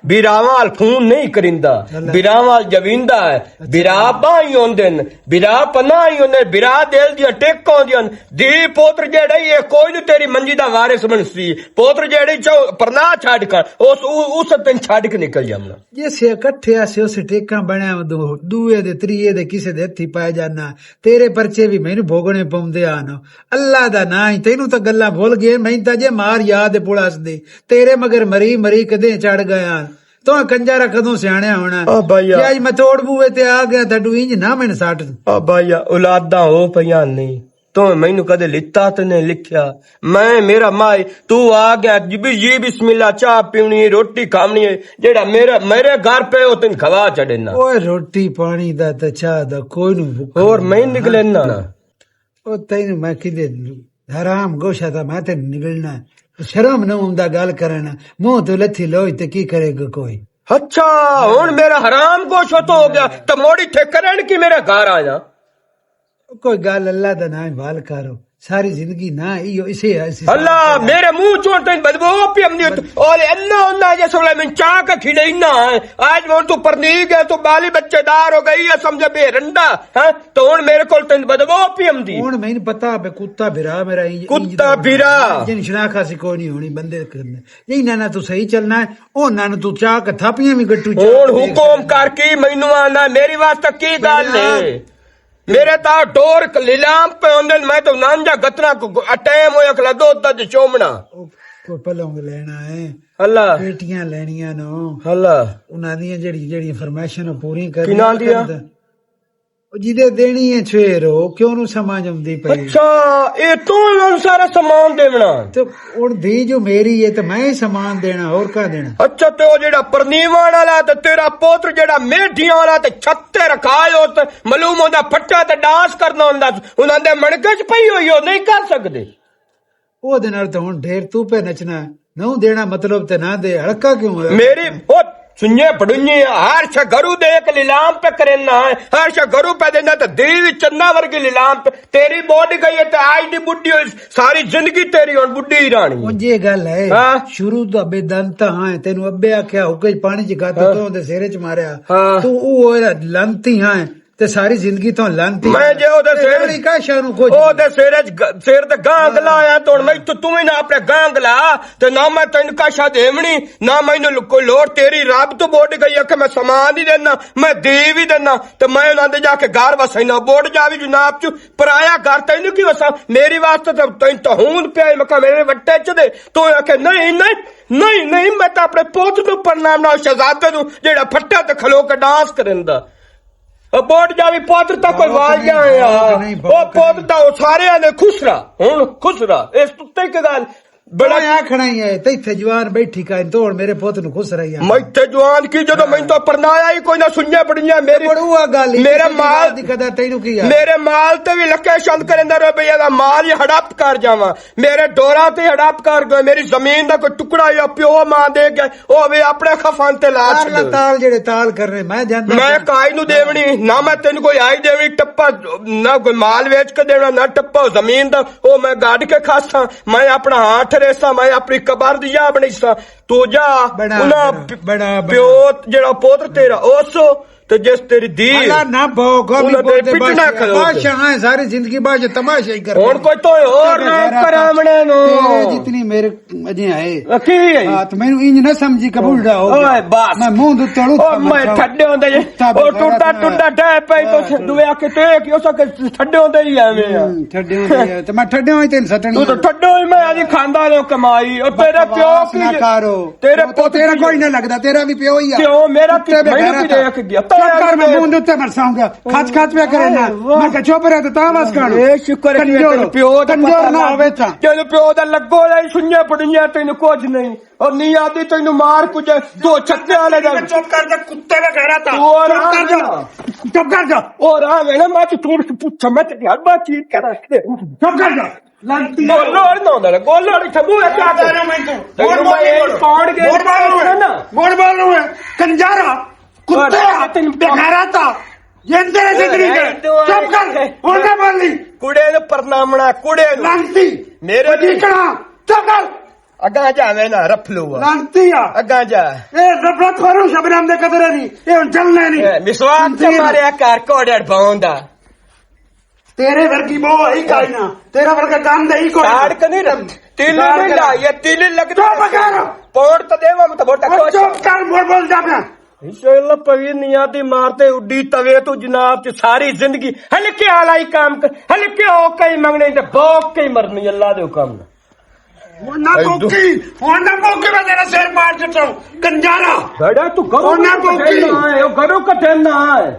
ਬਿਰਾਵਾਂ ਫੋਨ ਨਹੀਂ ਕਰਿੰਦਾ ਬਿਰਾਵਾਂ ਜਵਿੰਦਾ ਹੈ ਬਿਰਾ ਬਾਈ ਹੁੰਦੇ ਨੇ ਬਿਰਾ ਪਨਾ ਹੀ ਹੁੰਦੇ ਬਿਰਾ ਦਿਲ ਦੀਆਂ ਟੇਕਾਂ ਹੁੰਦੀਆਂ ਦੀ ਪੋਤਰ ਜਿਹੜਾ ਇਹ ਕੋਈ ਨਹੀਂ ਤੇਰੀ ਮੰਜੀ ਦਾ ਵਾਰਿਸ ਬਣਸੀ ਪੋਤਰ ਜਿਹੜੀ ਪਰਨਾ ਛੱਡ ਕਰ ਉਸ ਦਿਨ ਛੱਡ ਕੇ ਨਿਕਲ ਜਾਮਣਾ ਜੇ ਸੇ ਇਕੱਠੇ ਆਸੇ ਉਸੇ ਟੇਕਾਂ ਬਣਿਆ ਦੂਏ ਦੇ ਤਰੀਏ ਦੇ ਕਿਸੇ ਦੇ ਹੱਥੀ ਪਾਇਆ ਜਾਣਾ ਤੇਰੇ ਪਰਚੇ ਵੀ ਮੈਨੂੰ ਭੋਗਣੇ ਪਾਉਂਦੇ ਆਨ ਅੱਲਾ ਦਾ ਨਾਂ ਹੀ ਤੈਨੂੰ ਤਾਂ ਗੱਲਾਂ ਭੁੱਲ ਗਏ ਮੈਂ ਤਾਂ ਜੇ ਮਾਰ ਯਾਦ ਪੁਲਿਸ ਦੇ ਤੇਰੇ ਮਗਰ ਮਰੀ ਕਦੇ ਚੜ ਗਿਆ ਤੂੰ ਕੰਜਾਰਾ ਕਦੋਂ ਸਿਆਣਿਆ ਹੋਣਾ ਕਿ ਅੱਜ ਮੈਂ ਤੋੜ ਬੂਏ ਤੇ ਆ ਗਿਆ ਤੈਨੂੰ ਇੰਜ ਨਾ ਮੈਨੂੰ ਸੱਟ ਆ ਬਾਈਆ ਔਲਾਦਾਂ ਹੋ ਪਈਆਂ ਨਹੀਂ ਤੂੰ ਮੈਨੂੰ ਕਦੇ ਲਿੱਤਾ ਤੇ ਨਹੀਂ ਲਿਖਿਆ ਮੈਂ ਮੇਰਾ ਮਾਈ ਤੂੰ ਆ ਗਿਆ ਜੀ ਬਿਸਮਿल्लाह ਚਾਹ ਪੀਣੀ ਰੋਟੀ ਖਾਣੀ ਜਿਹੜਾ ਮੇਰੇ ਘਰ ਪੇ ਉਹ ਤੈਨੂੰ ਖਵਾ ਛੱਡਣਾ ਓਏ ਰੋਟੀ ਪਾਣੀ ਦਾ ਤੇ ਚਾਹ ਦਾ ਕੋਈ ਨੂੰ ਹੋਰ ਮੈਂ ਨਿਕਲੇ ਨਾ ਉਹ ਤੈਨੂੰ ਮੈਂ ਕਿਦੇ ਹਰਾਮ ਗੋਸ਼ਾ ਦਾ ਮੈਂ ਤੇ ਨਿਕਲਣਾ ਸ਼ਰਮ ਨਾ ਹੁੰਦਾ ਗੱਲ ਕਰਨਾ ਮੂੰਹ ਤੋਂ ਲੱਥੀ ਲੋਈ ਤੇ ਕੀ ਕਰੇਗਾ ਕੋਈ ਅੱਛਾ ਹੁਣ ਮੇਰਾ ਹਰਾਮ ਗੋਸ਼ਾ ਤੋਂ ਹੋ ਗਿਆ ਤਾਂ ਮੋੜੀ ਠੇਕਰਨ ਕੀ ਮੇਰੇ ਘਰ ਆ ਜਾ ਕੋਈ ਗੱਲ ਅੱਲਾ ਦਾ ਨਾਮ ਵਾਲ ਕਰੋ ਸਾਰੀ ਜ਼ਿੰਦਗੀ ਨਾ ਇਸੇ ਅੱਲਾ ਮੇਰੇ ਮੁंह चोट तो बदबू पियम और अन्ना उन्ना जैसे बोला मैं चाह का खिलैना है आज मैं तू परनीक है तू बाली बच्चेदार हो गई है समझ बेरंडा है तो हुन मेरे को तेन बदबू पियम दी हुन मैंने पता है कुत्ता बिरा मेरा कुत्ता बिरा जिन शनाखा सी कोई नहीं होनी बंदे करने यही ना तू सही चलना है ओ ना तू चाह का थापियां भी गट्टू हुन हुकुम कर की मैनू आना मेरी वास्ते की गल है मेरे ता डोर लीलाम पे होंदे मैं तो नांजा गतना टाइम होया खला दो तज चोमना को पलोंग लेना है अल्लाह बेटियां लेनियां नो अल्लाह उना दी जेड़ी फरमाइशां पूरी कर किना दिया जिदे देनी है छेरो क्यों नु समझ आंदी पई अच्छा ए तू मैनू सारा सामान देवना तो हुन दी जो मेरी है तो मैं ही सामान देना और का देना अच्छा ते ओ जेड़ा परनीवान वाला ते तेरा पोत्र जेड़ा मेढियां वाला ते छत्ते रखायो ते मालूम होंदा फट्टा ते डांस करना होंदा उनां दे मणके च पई होई हो नहीं कर सकदे ओ दे नाल तो हुन ढेर तू पे नचना नू देना मतलब ते ना दे हड़का क्यों है मेरी ओ सुनिए पड़ुनिए हर शा गरु दे एक लीलाम पे करना है हर शा गरु पे देना तो देवी चन्ना वर्गी लीलाम पे तेरी बॉडी गई है तो आज दी बुढ़ी हुई सारी जिंदगी तेरी और बुढ़ी ही रानी मुझे गल है शुरू तो अबे दंता हाँ तेन अबे आख्या हुके पानी च गाता तो ओदे सिरे च मारया तू ओ लंती हाँ ते सारी जिंदगी तो लांती मैं जे ओदे सिर का शानू को ओदे सिर ते गांग लाया तो मैं तू ही ना अपने गांग ला ते ना मैं तेन काशा देवनी ना मैनू कोई लोड़ तेरी रब तो बोट गई है कि मैं सामान ही देना मैं दे भी देना ते मैं उन्हां दे जाके घर वसैना बोट जावी जनाब चू पराया घर तैनू की वसा मेरी वास्ते तो तैन तो हूं पिया मैं मेरे वट्टे च दे तू आखे नहीं नहीं नहीं नहीं मैं तो अपने पोत नू प्रणाम ना शहजादे नू जेड़ा फट्टा ते खलो के डांस करंदा ਉਹ ਬੋਟ ਜਾਵੀ ਪੁੱਤਰ ਤਾਂ ਕੋਈ ਵਾਲ ਜਾਏ ਆ ਨਹੀਂ, ਉਹ ਪੁੱਤ ਤਾਂ ਉਹ ਸਾਰਿਆਂ ਨੇ ਖੁਸਰਾ ਹੁਣ ਖੁਸਰਾ ਇਸ ਤੁੱਤੇ ਕਿ ਗੱਲ ਬੜਾ ਬੜਾ ਆਖਣਾ ਹੀ ਹੈ ਤੇ ਇੱਥੇ ਜਵਾਨ ਬੈਠੀ ਕਾਇ ਤੋੜ ਮੇਰੇ ਪੁੱਤ ਨੂੰ ਖੁਸ਼ ਰਹੀ ਆ ਮੈਥੇ ਜਵਾਨ ਕੀ ਜਦੋਂ ਮੈਨੂੰ ਤਾਂ ਪਰਨਾਇਆ ਹੀ ਕੋਈ ਨਾ ਸੁਣਿਆ ਪੜੀਆਂ ਮੇਰੀ ਬੜੂਆ ਗੱਲ ਹੀ, ਮੇਰੇ ਕਿਸੇ ਮਾਲ ਦੀ ਕਦਰ ਤੈਨੂੰ ਕੀ ਆ ਮੇਰੇ ਮਾਲ ਤੇ ਵੀ ਲੱਕੇ ਸ਼ੰਦ ਕਰੇਂਦਾ ਰੁਪਈਆ ਦਾ ਮਾਲ ਹੀ ਹੜਪ ਕਰ ਜਾਵਾਂ ਮੇਰੇ ਡੋਰਾਂ ਤੇ ਹੜਪ ਕਰ ਗਏ ਮੇਰੀ ਜ਼ਮੀਨ ਦਾ ਕੋਈ ਟੁਕੜਾ ਜਾਂ ਪਿਓ ਮਾਂ ਦੇ ਗਏ ਉਹ ਵੀ ਆਪਣੇ ਖਫਨ ਤੇ ਲਾ ਤਾਲ ਛੱਡ ਤਾਲ ਜਿਹੜੇ ਤਾਲ ਕਰ ਰਹੇ ਮੈਂ ਜਾਂਦਾ ਮੈਂ ਕਾਈ ਨੂੰ ਦੇਵਣੀ ਨਾ ਮੈਂ ਤੈਨੂੰ ਕੋਈ ਆਈ ਦੇਵਣੀ ਟੱਪਾ ਨਾ ਕੋਈ ਮਾਲ ਵੇਚ ਕੇ ਦੇਣਾ ਨਾ ਟੱਪਾ ਜ਼ਮੀਨ ਦਾ ਉਹ ਮੈਂ ਗੱਡ ਕੇ ਖਾਸਾਂ ਮੈਂ ਆਪਣਾ ਹੱਥ ਰੇਸਾਂ ਮੈਂ ਆਪਣੀ ਕਬਰ ਦੀ ਜਾ ਬਣੀ ਸਾਂ ਤੂੰ ਜਾ ਬੜਾ- ਉਹਨਾਂ ਬੜਾ- ਪਿਓ ਜਿਹੜਾ ਪੁੱਤਰ ਤੇਰਾ ਉਸੋ ਤੇ ਜਿਸ ਤੇਰੀ ਦੀ ਅੱਲਾ ਨਾ ਭੋਗੋ ਵੀ ਉਹਨਾਂ ਦੇ ਬੋਲਦੇ ਪਿੱਟਣਾ ਕਰੋ। ਬਾਦਸ਼ਾਹ ਹੈ ਸਾਰੀ ਜ਼ਿੰਦਗੀ ਬਾਦਸ਼ਾਹ ਤਮਾਸ਼ਾ ਹੀ ਕਰ ਹੁਣ ਕੋਈ ਤੋਂ ਹੋਰ ਨਾ ਕਰਾਵਣੇ ਨੂੰ ਜਿਤਨੀ ਮੇਰੇ ਅਜੇ ਆਏ ਕੀ ਹਾਂ ਤੇ ਮੈਨੂੰ ਇੰਜ ਨਾ ਸਮਝੀ ਕਬੂਲ ਦਾ ਹੋ ਓਏ ਬਸ ਮੈਂ ਮੂੰਹ ਦੇ ਤੜੂ ਉਹ ਮੈਂ ਠੱਡੇ ਹੁੰਦੇ ਜੇ ਉਹ ਟੁੱਟਾ ਡੈ ਪਈ ਤੋਂ ਦੁਆ ਕੇ ਤੇ ਕਿ ਉਸ ਠੱਡੇ ਹੁੰਦੇ ਹੀ ਐਵੇਂ ਆ ਠੱਡੇ ਹੁੰਦੇ ਤੇ ਮੈਂ ਠੱਡੇ ਹੋਈ ਤੈਨੂੰ ਸੱਟਣੀ ਤੂੰ ਤਾਂ ਠੱਡੋ ਹੀ ਮੈਂ ਅਜੀ ਖਾਂਦਾ ਲਿਓ ਕਮਾਈ ਉਹ ਤੇਰਾ ਪਿਓ ਨਾ ਕੀ ਕਰੋ ਤੇਰੇ ਉਹ ਤਾਂ ਤੇਰਾ ਕੋਈ ਨਾ ਲੱਗਦਾ ਤੇਰਾ ਵੀ ਪਿਓ ਹੀ ਆ ਪਿਓ ਮੇਰਾ ਕੀ ਕੁੱਤੇ ਮੈਨੂੰ ਕੀ ਬੇਗੈਰਤ ਦੇਖ ਗਿਆ ਚੁੱਪ ਕਰ ਮੈਂ ਮੂੰਹ ਦੇ ਉੱਤੇ ਮਰਸਾਉਂਗਾ ਖੱਚ ਖੱਚ ਪਿਆ ਕਰੇ ਨਾ ਮੈਂ ਕਿਹਾ ਚੁੱਪ ਰਹਿ ਤਾਂ ਬਸ ਕਰ ਇਹ ਸ਼ੁਕਰ ਹੈ ਕਿ ਤੇਰੇ ਪਿਓ ਦਾ ਕੰਜਰ ਨਾ ਹੋਵੇ ਤਾਂ ਜਦੋਂ ਪਿਓ ਦਾ ਲੱਗੋ ਲਈ ਸੁਣਿਆ ਪੜੀਆਂ ਤੈਨੂੰ ਕੁਝ ਨਹੀਂ ਔਰ ਨੀ ਆਦੀ ਤੈਨੂੰ ਮਾਰ ਕੁਝ ਦੋ ਛੱਤੇ ਵਾਲੇ ਦਾ ਚੁੱਪ ਕਰ ਜਾ ਕੁੱਤੇ ਦਾ ਘਰਾ ਤਾ ਹੋਰ ਚੁੱਪ ਕਰ ਜਾ ਔਰ ਆ ਵੇਣਾ ਮੈਂ ਤੂੰ ਪੁੱਛ ਮੈਂ ਤੇ ਹਰ ਬਾਤ ਚੀਜ਼ ਕਰਾਂ ਚੁੱਪ ਕਰ ਜਾ ਲੰਤੀ ਗੋਲੋੜ ਨਾ ਹੁੰਦਾ ਗੋਲੋੜ ਠਬੂ ਹੈ ਕਿਆ ਕਰ ਮੋੜ ਪਾੜ ਗਏ ਮੋੜ ਬਾਲ ਨੂੰ ਕੰਜਾਰਾ ਕੁੱਤੇ ਤੈਨੂੰ ਘਰਾ ਤਾ ਜਿੰਦੇ ਜ਼ਿੰਦਗੀ ਦੇ ਚੁੱਪ ਕਰ ਹੁਣ ਨਾ ਬੋਲੀ ਕੁੜੇ ਨੂੰ ਪਰਨਾਮਣਾ ਕੁੜੇ ਨੂੰ ਲੰਤੀ ਮੇਰੇ ਠੀਕਣਾ ਚੁੱਪ ਕਰ ਅੱਗਾ ਜਾਵੇਂ ਨਾ ਰਫਲੂ ਲੰਤੀ ਆ ਅੱਗਾ ਜਾ ਇਹ ਜ਼ਬਰਤ ਕਰੂ ਸ਼ਬਨਾਮ ਦੇ ਕਦਰੇ ਨਹੀਂ ਇਹ ਹੁਣ ਚੱਲਣੇ ਨਹੀਂ ਮਿਸਵਾਕ ਤੇ ਮਾਰਿਆ ਕਰ ਕੋੜੜ ਪਾਉਂਦਾ ਤੇਰੇ ਵਰਗੀ ਮੋਹ ਹੀ ਕਾਈ ਨਾ ਤੇਰਾ ਵਰਗਾ ਕੰਮ ਦੇ ਹੀ ਕੋਈ ਕਾੜ ਕਨੀ ਰੰਗ ਤਿਲ ਨਹੀਂ ਲਾਇਆ ਤਿਲ ਲੱਗਦਾ ਚੁੱਪ ਕਰ ਪੌੜ ਤਾਂ ਦੇਵਾ ਮੈਂ ਤਾਂ ਬੋਟਾ ਉਹ ਚੁੱਪ ਕਰ ਮੋੜ ਬੋਲ ਜਾ ਪਿਆ ਇਨਸ਼ਾਅੱਲਾ ਪਵੀ ਨਿਆਤੀ ਮਾਰਤੇ ਉੱਡੀ ਤਵੇ ਤੂੰ ਜਨਾਬ ਤੇ ਸਾਰੀ ਜ਼ਿੰਦਗੀ ਹਲਕੇ ਆਲਾਈ ਕੰਮ ਕਰ ਹਲਕੇ ਹੋ ਕਈ ਮੰਗਣੇ ਤੇ ਭੋਗ ਕੇ ਮਰਨੀ ਅੱਲਾ ਦੇ ਹੁਕਮ ਹੁਣ ਨਾ ਭੁੱਕੀ ਮੈਂ ਤੇਰਾ ਸਿਰ ਮਾਰ ਦਿੱਤਾ ਕੰਜਾਰਾ ਬੜਾ ਤੂੰ ਗਰੋ ਉਹ ਨਾ ਭੁੱਕੀ। ਉਹ ਗਰੋ ਕਟੇ ਨਾ ਹੈ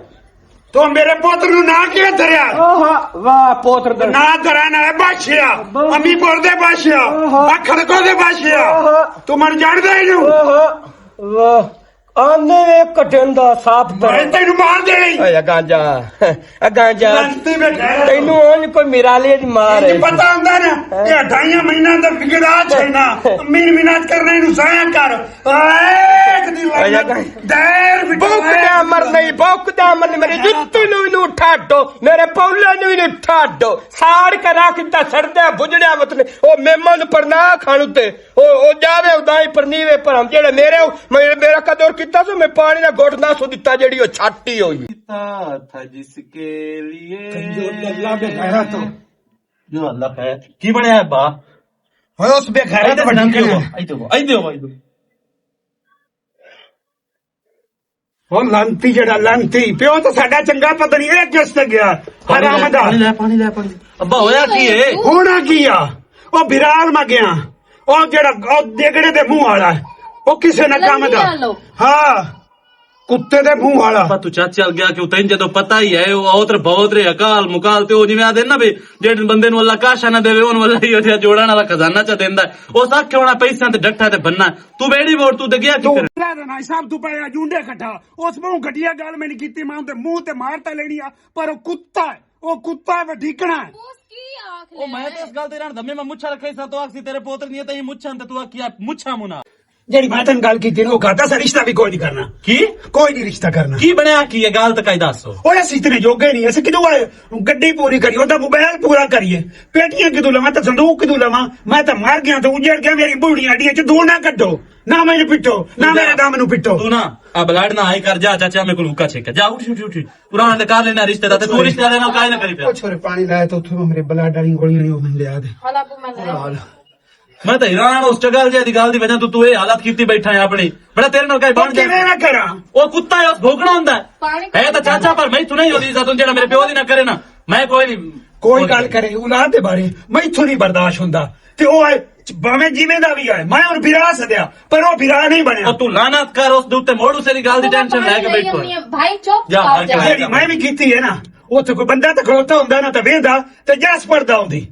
ਤੂੰ ਮੇਰੇ ਪੁੱਤ ਨੂੰ ਨਾ ਕਿਉਂ ਧਰਿਆ ਆਹਾ ਵਾਹ ਪੋਤਰ ਦਾ ਨਾ ਧਰਾਂ ਨਾ ਬਾਸ਼ਿਆ ਅਮੀਪੁਰ ਦੇ ਬਾਸ਼ਿਆ ਖੜਕੋ ਦੇ ਬਾਸ਼ਿਆ ਤੂੰ ਮਨ ਜਾਣਦਾ ਇਹਨੂੰ ਆਹਾ ਵਾਹ ਆਨੇ ਕਟਨ ਦਾ ਸਾਫ ਮੈਂ ਤੈਨੂੰ ਮਾਰ ਦੇਣੀ ਓਏ ਅਗਾਂ ਜਾ ਲੰਤੀ ਵਿੱਚ ਤੈਨੂੰ ਉਹ ਕੋਈ ਮਿਰਾਲੇ ਦੀ ਮਾਰ ਹੈ ਪਤਾ ਹੁੰਦਾ ਨਾ ਇਹ 2.5 ਮਹੀਨਾ ਦਾ ਵਿਗੜਾ ਛੱਡਣਾ ਮੀਨ ਮਿਨਾਤ ਕਰਨੇ ਨੂੰ ਸਾਇਆ ਕਰ ਇੱਕ ਦੀ ਲੰਤ ਦੇਰ ਬੋਕਦਾ ਮਰ ਨਹੀਂ ਬੋਕਦਾ ਮਰ ਮੇਰੇ ਜੁੱਤੀ ਨੂੰ ਵੀ ਨੂੰ ਠਾਡੋ ਮੇਰੇ ਪੌਲੇ ਨੂੰ ਵੀ ਨੂੰ ਠਾਡੋ ਸਾੜ ਕੇ ਰੱਖ ਦਿੱਤਾ ਛੜਦਾ ਬੁਝੜਿਆ ਮਤਨੇ ਉਹ ਮੇਮਾ ਨੂੰ ਪਰਨਾ ਖਾਣ ਉੱਤੇ ਉਹ ਜਾਵੇ ਉਦਾਂ ਹੀ ਪਰਨੀਵੇ ਪਰ ਜਿਹੜੇ ਮੇਰਾ ਕਦਰ ਕੀਤਾ ਸੋ ਮੈਂ ਪਾਣੀ ਦਾ ਘੁੱਟ ਨਾ ਸੋ ਦਿੱਤਾ ਜਿਹੜੀ ਉਹ ਛਾਟੀ ਹੋਈ था जिसके लिए अल्लाह पे खैरात हो। जो अल्लाह है की बने है बा ਹੋਏ ਉਸ ਬੇਖੈਰਾ ਤੇ ਬਣਾ ਕੇ आई दो ਹੁਣ ਲੰਤੀ ਜਿਹੜਾ ਲੰਤੀ ਪਿਓ ਤਾਂ ਸਾਡਾ ਚੰਗਾ ਪਤਾ ਨਹੀਂ ਇਹ ਕਿਸ ਤੇ ਗਿਆ ਹਰਾਮ ਦਾ पानी ले अब्बा होया की है ਹੋਣਾ ਕੀ ਆ ਉਹ ਬਿਰਾਲ ਮ ਗਿਆ ਉਹ ਜਿਹੜਾ ਉਹ ਦੇਗੜੇ ਦੇ ਮੂੰਹ ਵਾਲਾ ਉਹ ਕਿਸੇ ਨਾ ਕੰਮ ਦਾ ਹਾਂ ਕੁੱਤੇ ਦੇ ਮੂੰਹ ਵਾਲਾ अब्बा तू चाचा चल गया कि तैन जदों पता ही है वो औत्र बहुत रे अकाल मुकाल ते ओ जिवें आदे ना भी जेड़े बंदे नु अल्लाह काशा ना देवे ओन वाला ही ओथे जोड़न वाला खजाना च देंदा ओ साख होना पैसा ते डट्ठा ते बनना तू बेड़ी वोट तू ते गया की करे ਨਾ ਸਾਹਿਬ ਤੂੰ ਪਿਆ ਜੁੰਡੇ ਇਕੱਠਾ ਉਸ ਮੂੰਹ ਘਟੀਆ ਗੱਲ ਮੈਂ ਨਹੀਂ ਕੀਤੀ ਮੈਂ ਉਹਦੇ ਮੂੰਹ ਤੇ ਮਾਰਤਾ ਲੈਣੀ ਆ ਪਰ ਉਹ ਕੁੱਤਾ ਹੈ ਉਹ ਕੁੱਤਾ ਵਢੀਕਣਾ ओ मैं तो इस गल ते रहन दमे मैं मुच्छा रखे सा तो आखसी तेरे पोत्र नहीं तई मुच्छा ते तू आखिया मुच्छा मुना ਜਿਹੜੀ ਮੈਂ ਤੈਨੂੰ ਗੱਲ ਕੀਤੀ ਉਹ ਕਹਤਾ ਸਾ ਰਿਸ਼ਤਾ ਵੀ ਕੋਈ ਨਹੀਂ ਕਰਨਾ की ਕੋਈ ਨਹੀਂ ਰਿਸ਼ਤਾ ਕਰਨਾ की बनया की है गाल तक दसो ਉਹ ਅਸੀਂ ਇਤਨੇ ਜੋਗੇ ਨਹੀਂ ਅਸੀਂ ਕਿਦੋਂ ਵਾਲੇ ਗੱਡੀ ਪੂਰੀ ਕਰੀ ਉਹਦਾ ਮੋਬਾਈਲ ਪੂਰਾ ਕਰੀਏ ਪੇਟੀਆਂ ਕਿਦੋਂ ਲਵਾਂ ਤਾਂ ਸੰਦੂਕ ਕਿਦੋਂ ਲਵਾਂ ਮੈਂ ਤਾਂ ਮਰ ਗਿਆ ਤਾਂ ਉਜੜ ਗਿਆ ਮੇਰੀ ਬੁੜੀਆਂ ਅੱਡੀਆਂ ਚ ਦੂਰ ਨਾ ਕੱਢੋ ਨਾ ਮੈਨੂੰ ਪਿੱਟੋ ਨਾ ਮੇਰੇ ਦਮ ਨੂੰ ਪਿੱਟੋ तू ना अब लड़ना आई कर जा चाचा मेरे को लुका छेका जा उठ पुराना ते कर लेना रिश्ते दा ते तू रिश्ते दे नाल काई ना करी पे ਛੋਰੇ ਪਾਣੀ ਲਾਇਆ ਤਾਂ ਉੱਥੇ ਮੇਰੇ ਬਲੱਡ ਵਾਲੀ ਗੋਲੀਆਂ ਨਹੀਂ ਉਹ ਮੈਨੂੰ ਲਿਆ ਦੇ ਹਾਲਾ ਬੂ ਮੈਂ ਲੈ मैं तो हैरान उस गल जी गल की वजह तू ये हालत की बैठा है अपनी बड़ा तेरे नाल काई बन ਕਿਵੇਂ जाए ਨਾ ਕਰਾਂ वो कुत्ता है उस भोगना हुंदा पानी है तो चाचा पर मैं तू नहीं होती इज्जत जेड़ा मेरे प्यो दी ना करे ना मैं कोई नहीं ਕੋਈ ਗੱਲ ਕਰੇ ਔਲਾਦ ਦੇ ਬਾਰੇ ਮੈਥੋਂ ਨਹੀਂ ਬਰਦਾਸ਼ਤ ਹੁੰਦਾ ਤੇ ਉਹ ਹੈ ਭਾਵੇਂ ਜਿਵੇਂ ਦਾ ਵੀ ਹੈ ਮੈਂ ਹੁਣ ਵਿਰਾਹ ਸਦਿਆ ਪਰ ਉਹ ਵਿਰਾਹ ਨਹੀਂ ਬਣਿਆ ਉਹ ਤੂੰ ਲਾਨਤ ਕਰ ਉਸ ਦੇ ਉੱਤੇ ਮੋੜ ਉਸੇ ਦੀ ਗੱਲ ਦੀ ਟੈਨਸ਼ਨ ਲੈ ਕੇ ਬੈਠੋ ਭਾਈ ਚੁੱਪ ਜਾ, ਕਰ ਭਾਈ, ਜਾ ਜਿਹੜੀ ਮੈਂ ਵੀ ਕੀਤੀ ਹੈ ਨਾ ਉੱਥੇ ਕੋਈ ਬੰਦਾ ਤਾਂ ਖਲੋਤਾ ਹੁੰਦਾ ਨਾ ਤਾਂ ਵੇਂਦਾ ਤੇ ਜਸ ਪੜਦਾ ਹੁੰਦੀ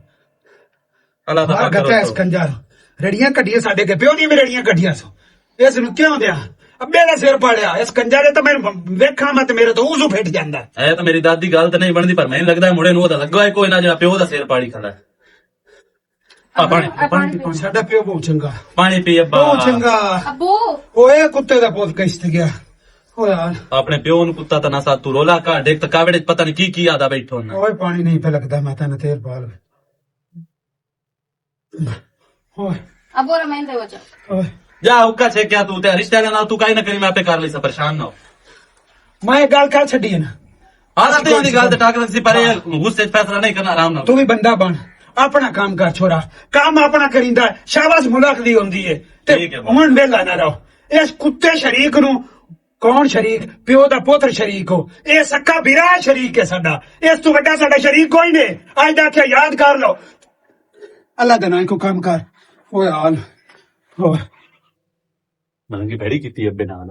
ਅੱਲਾਹ ਬਾਹਰ ਦਾ ਗੱਤਾ ਇਸ ਕੰਜਾਰ ਰੜੀਆਂ ਕੱਢੀਆਂ ਸਾਡੇ ਕੇ ਪਿਓ ਦੀ ਵੀ ਰੜੀਆਂ ਕੱਢੀਆਂ ਸੋ ਇਸ ਨੂੰ ਕਿਉਂ ਦਿਆਂ ਅੱਬੇ ਦਾ ਸਿਰ ਪਾੜਿਆ ਇਸ ਕੰਜਾਰੇ ਤਾਂ ਮੈਂ ਵੇਖਾਂ ਮੈਂ ਤੇ ਮੇਰੇ ਤੋਂ ਉਜ਼ੂ ਫੇਟ ਜਾਂਦਾ ਐ ਤਾਂ ਮੇਰੀ ਦਾਦੀ ਗੱਲ ਤਾਂ ਨਹੀਂ ਬਣਦੀ ਪਰ ਮੈਨੂੰ ਲੱਗਦਾ ਮੁੰਡੇ ਨੂੰ ਉਹਦਾ ਲੱਗਾ ਹੈ ਕੋਈ ਨਾ ਜਿਹੜਾ ਪਿਓ ਦਾ ਸਿਰ ਪਾੜੀ ਖੜਾ ਹੈ ਆ ਪਾਣੀ ਸਾਡਾ ਪਿਓ ਬਹੁਤ ਚੰਗਾ ਪਾਣੀ ਪੀ ਅੱਬਾ ਬਹੁਤ ਚੰਗਾ ਅੱਬੂ ਓਏ ਕੁੱਤੇ ਦਾ ਪੁੱਤ ਕਿਸ਼ਤ ਗਿਆ ਓ ਯਾਰ ਆਪਣੇ ਪਿਓ ਨੂੰ ਕੁੱਤਾ ਤਾਂ ਨਾ ਸਾ ਤੂੰ ਰੋਲਾ ਕਾ ਦੇਖ ਤਾਂ ਕਾਵੜੇ ਚ ਪਤਾ ਨਹੀਂ ਕੀ ਕੀ ਆਦਾ ਬੈਠੋ ਨਾ ਓਏ ਪਾਣੀ ਨਹੀਂ ਪੈ ਲੱਗਦਾ ਮੈਂ ਤਾਂ ਤੇਰ ਪਾਲ ਓਏ ਅੱਬੂ ਰਮੈਨ ਦੇ ਵਜਾ ਓਏ ਜਾ ਉੱਕਾ ਛੇਕਿਆ ਤੂੰ ਤੇ ਰਿਸ਼ਤੇ ਦੇ ਨਾਲ ਤੂੰ ਕਾਈ ਨਾ ਕਰੀ ਮੈਂ ਆਪੇ ਕਰ ਲਈ ਸਾ ਪਰੇਸ਼ਾਨ ਨਾ ਹੋ ਮੈਂ ਇਹ ਗੱਲ ਕਰ ਛੱਡੀ ਹੈ ਨਾ ਆਦਾ ਤੇ ਉਹਦੀ ਗੱਲ ਤੇ ਟਾਕਰ ਸੀ ਪਰ ਇਹ ਗੁੱਸੇ ਚ ਫੈਸਲਾ ਨਹੀਂ ਕਰਨਾ ਆਰਾਮ ਨਾਲ ਤੂੰ ਵੀ ਬੰਦਾ ਬਣ ਆਪਣਾ ਕੰਮ ਕਰ ਛੋਰਾ ਕੰਮ ਆਪਣਾ ਕਰਿੰਦਾ ਸ਼ਾਬਾਸ਼ ਮੁਲਾਕ ਦੀ ਹੁੰਦੀ ਏ ਤੇ ਠੀਕ ਹੈ ਬਾਬਾ। ਹੁਣ ਵੇਲਾ ਨਾ ਰਹੋ ਇਸ ਕੁੱਤੇ ਸ਼ਰੀਕ ਨੂੰ ਕੌਣ ਸ਼ਰੀਕ ਪਿਓ ਦਾ ਪੁੱਤਰ ਸ਼ਰੀਕ ਹੋ ਇਹ ਸੱਕਾ ਵੀਰਾ ਸ਼ਰੀਕ ਹੈ ਸਾਡਾ ਇਸ ਤੋਂ ਵੱਡਾ ਸਾਡਾ ਸ਼ਰੀਕ ਕੋਈ ਨਹੀਂ ਅੱਜ ਦਾ ਕਿ ਯਾਦ ਕਰ ਲਓ ਅੱਲਾ ਦਾ ਨਾਮ ਕੋ ਕੰਮ ਕਰ ਓਏ ਹਾਲ ਓਏ ਮਲੰਗੀ ਭੈੜੀ ਕੀਤੀ ਅੱਬੇ ਨਾਲ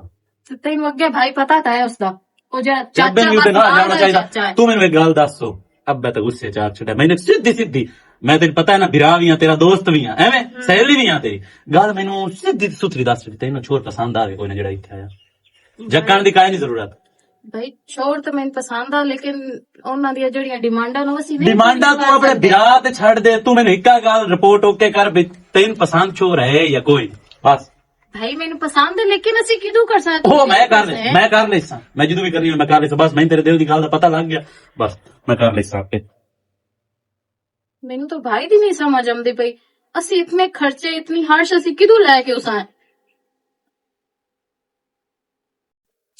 ਤੇ ਤੈਨੂੰ ਅੱਗੇ ਭਾਈ ਪਤਾ ਤਾਂ ਹੈ ਉਸਦਾ ਉਹ ਜਿਹੜਾ ਅੱਬੇ ਚਾਚਾ ਨੂੰ ਤੇ ਨਾ ਜਾਣਾ ਚਾਚਾ ਚਾਹੀਦਾ ਤੂੰ ਮੈਨੂੰ ਇੱਕ ਗੱਲ ਦੱਸੋ ਅੱਬੇ ਤਾਂ ਗੁੱਸੇ ਚ ਆ ਛੱਡਿਆ ਮੈਨੂੰ ਸਿੱਧੀ ਮੈਂ ਤੈਨੂੰ ਪਤਾ ਹੈ ਨਾ ਵਿਰਾਹ ਵੀ ਆ ਤੇਰਾ ਦੋਸਤ ਵੀ ਆ ਐਵੇਂ ਸਹੇਲੀ ਵੀ ਆ ਤੇਰੀ ਗੱਲ ਮੈਨੂੰ ਸਿੱਧੀ ਸੁਥਰੀ ਦੱਸ ਤੈਨੂੰ ਛੋਰ ਪਸੰਦ ਆਵੇ ਕੋਈ ਨਾ ਜਿਹੜਾ ਇੱਥੇ ਆਇਆ ਜੱਕਣ ਦੀ ਕਾਹਦੀ ਜ਼ਰੂਰਤ ਭਾਈ ਛੋੜ ਤਾਂ ਮੈਨੂੰ ਪਸੰਦ ਆ ਲੇਕਿਨ ਉਹਨਾਂ ਦੀਆਂ ਜਿਹੜੀਆਂ ਡਿਮਾਂਡਾਂ ਨੂੰ ਅਸੀਂ ਨਹੀਂ ਡਿਮਾਂਡਾਂ ਤੂੰ ਆਪਣੇ ਵਿਆਹ ਤੇ ਛੱਡ ਦੇ ਤੂੰ ਮੈਨੂੰ ਇੱਕਾ ਗੱਲ ਰਿਪੋਰਟ ਓਕੇ ਕਰ ਵੀ ਤੈਨੂੰ ਪਸੰਦ ਛੋਰ ਹੈ ਜਾਂ ਕੋਈ ਬਸ ਭਾਈ ਮੈਨੂੰ ਪਸੰਦ ਹੈ ਲੇਕਿਨ ਅਸੀਂ ਕਿਦੋਂ ਕਰ ਸਕਦੇ ਉਹ ਮੈਂ ਕਰ ਲੈਸਾਂ ਮੈਂ ਜਦੋਂ ਵੀ ਕਰਨੀ ਮੈਂ ਕਰ ਲੈਸਾਂ ਬਸ ਮੈਨੂੰ ਤੇਰੇ ਦਿਲ ਦੀ ਗੱਲ ਦਾ ਪਤਾ ਲੱਗ ਗਿਆ ਬਸ ਮੈਂ ਕਰ ਲੈਸਾਂ ਆਪੇ ਮੈਨੂੰ ਤਾਂ ਭਾਈ ਦੀ ਨਹੀਂ ਸਮਝ ਆਉਂਦੀ ਪਈ ਅਸੀਂ ਇਤਨੇ ਖਰਚੇ ਇਤਨੀ ਹਰਸ਼ ਅਸੀਂ ਕਿਦੋਂ ਲੈ ਕੇ ਉਸਾਂ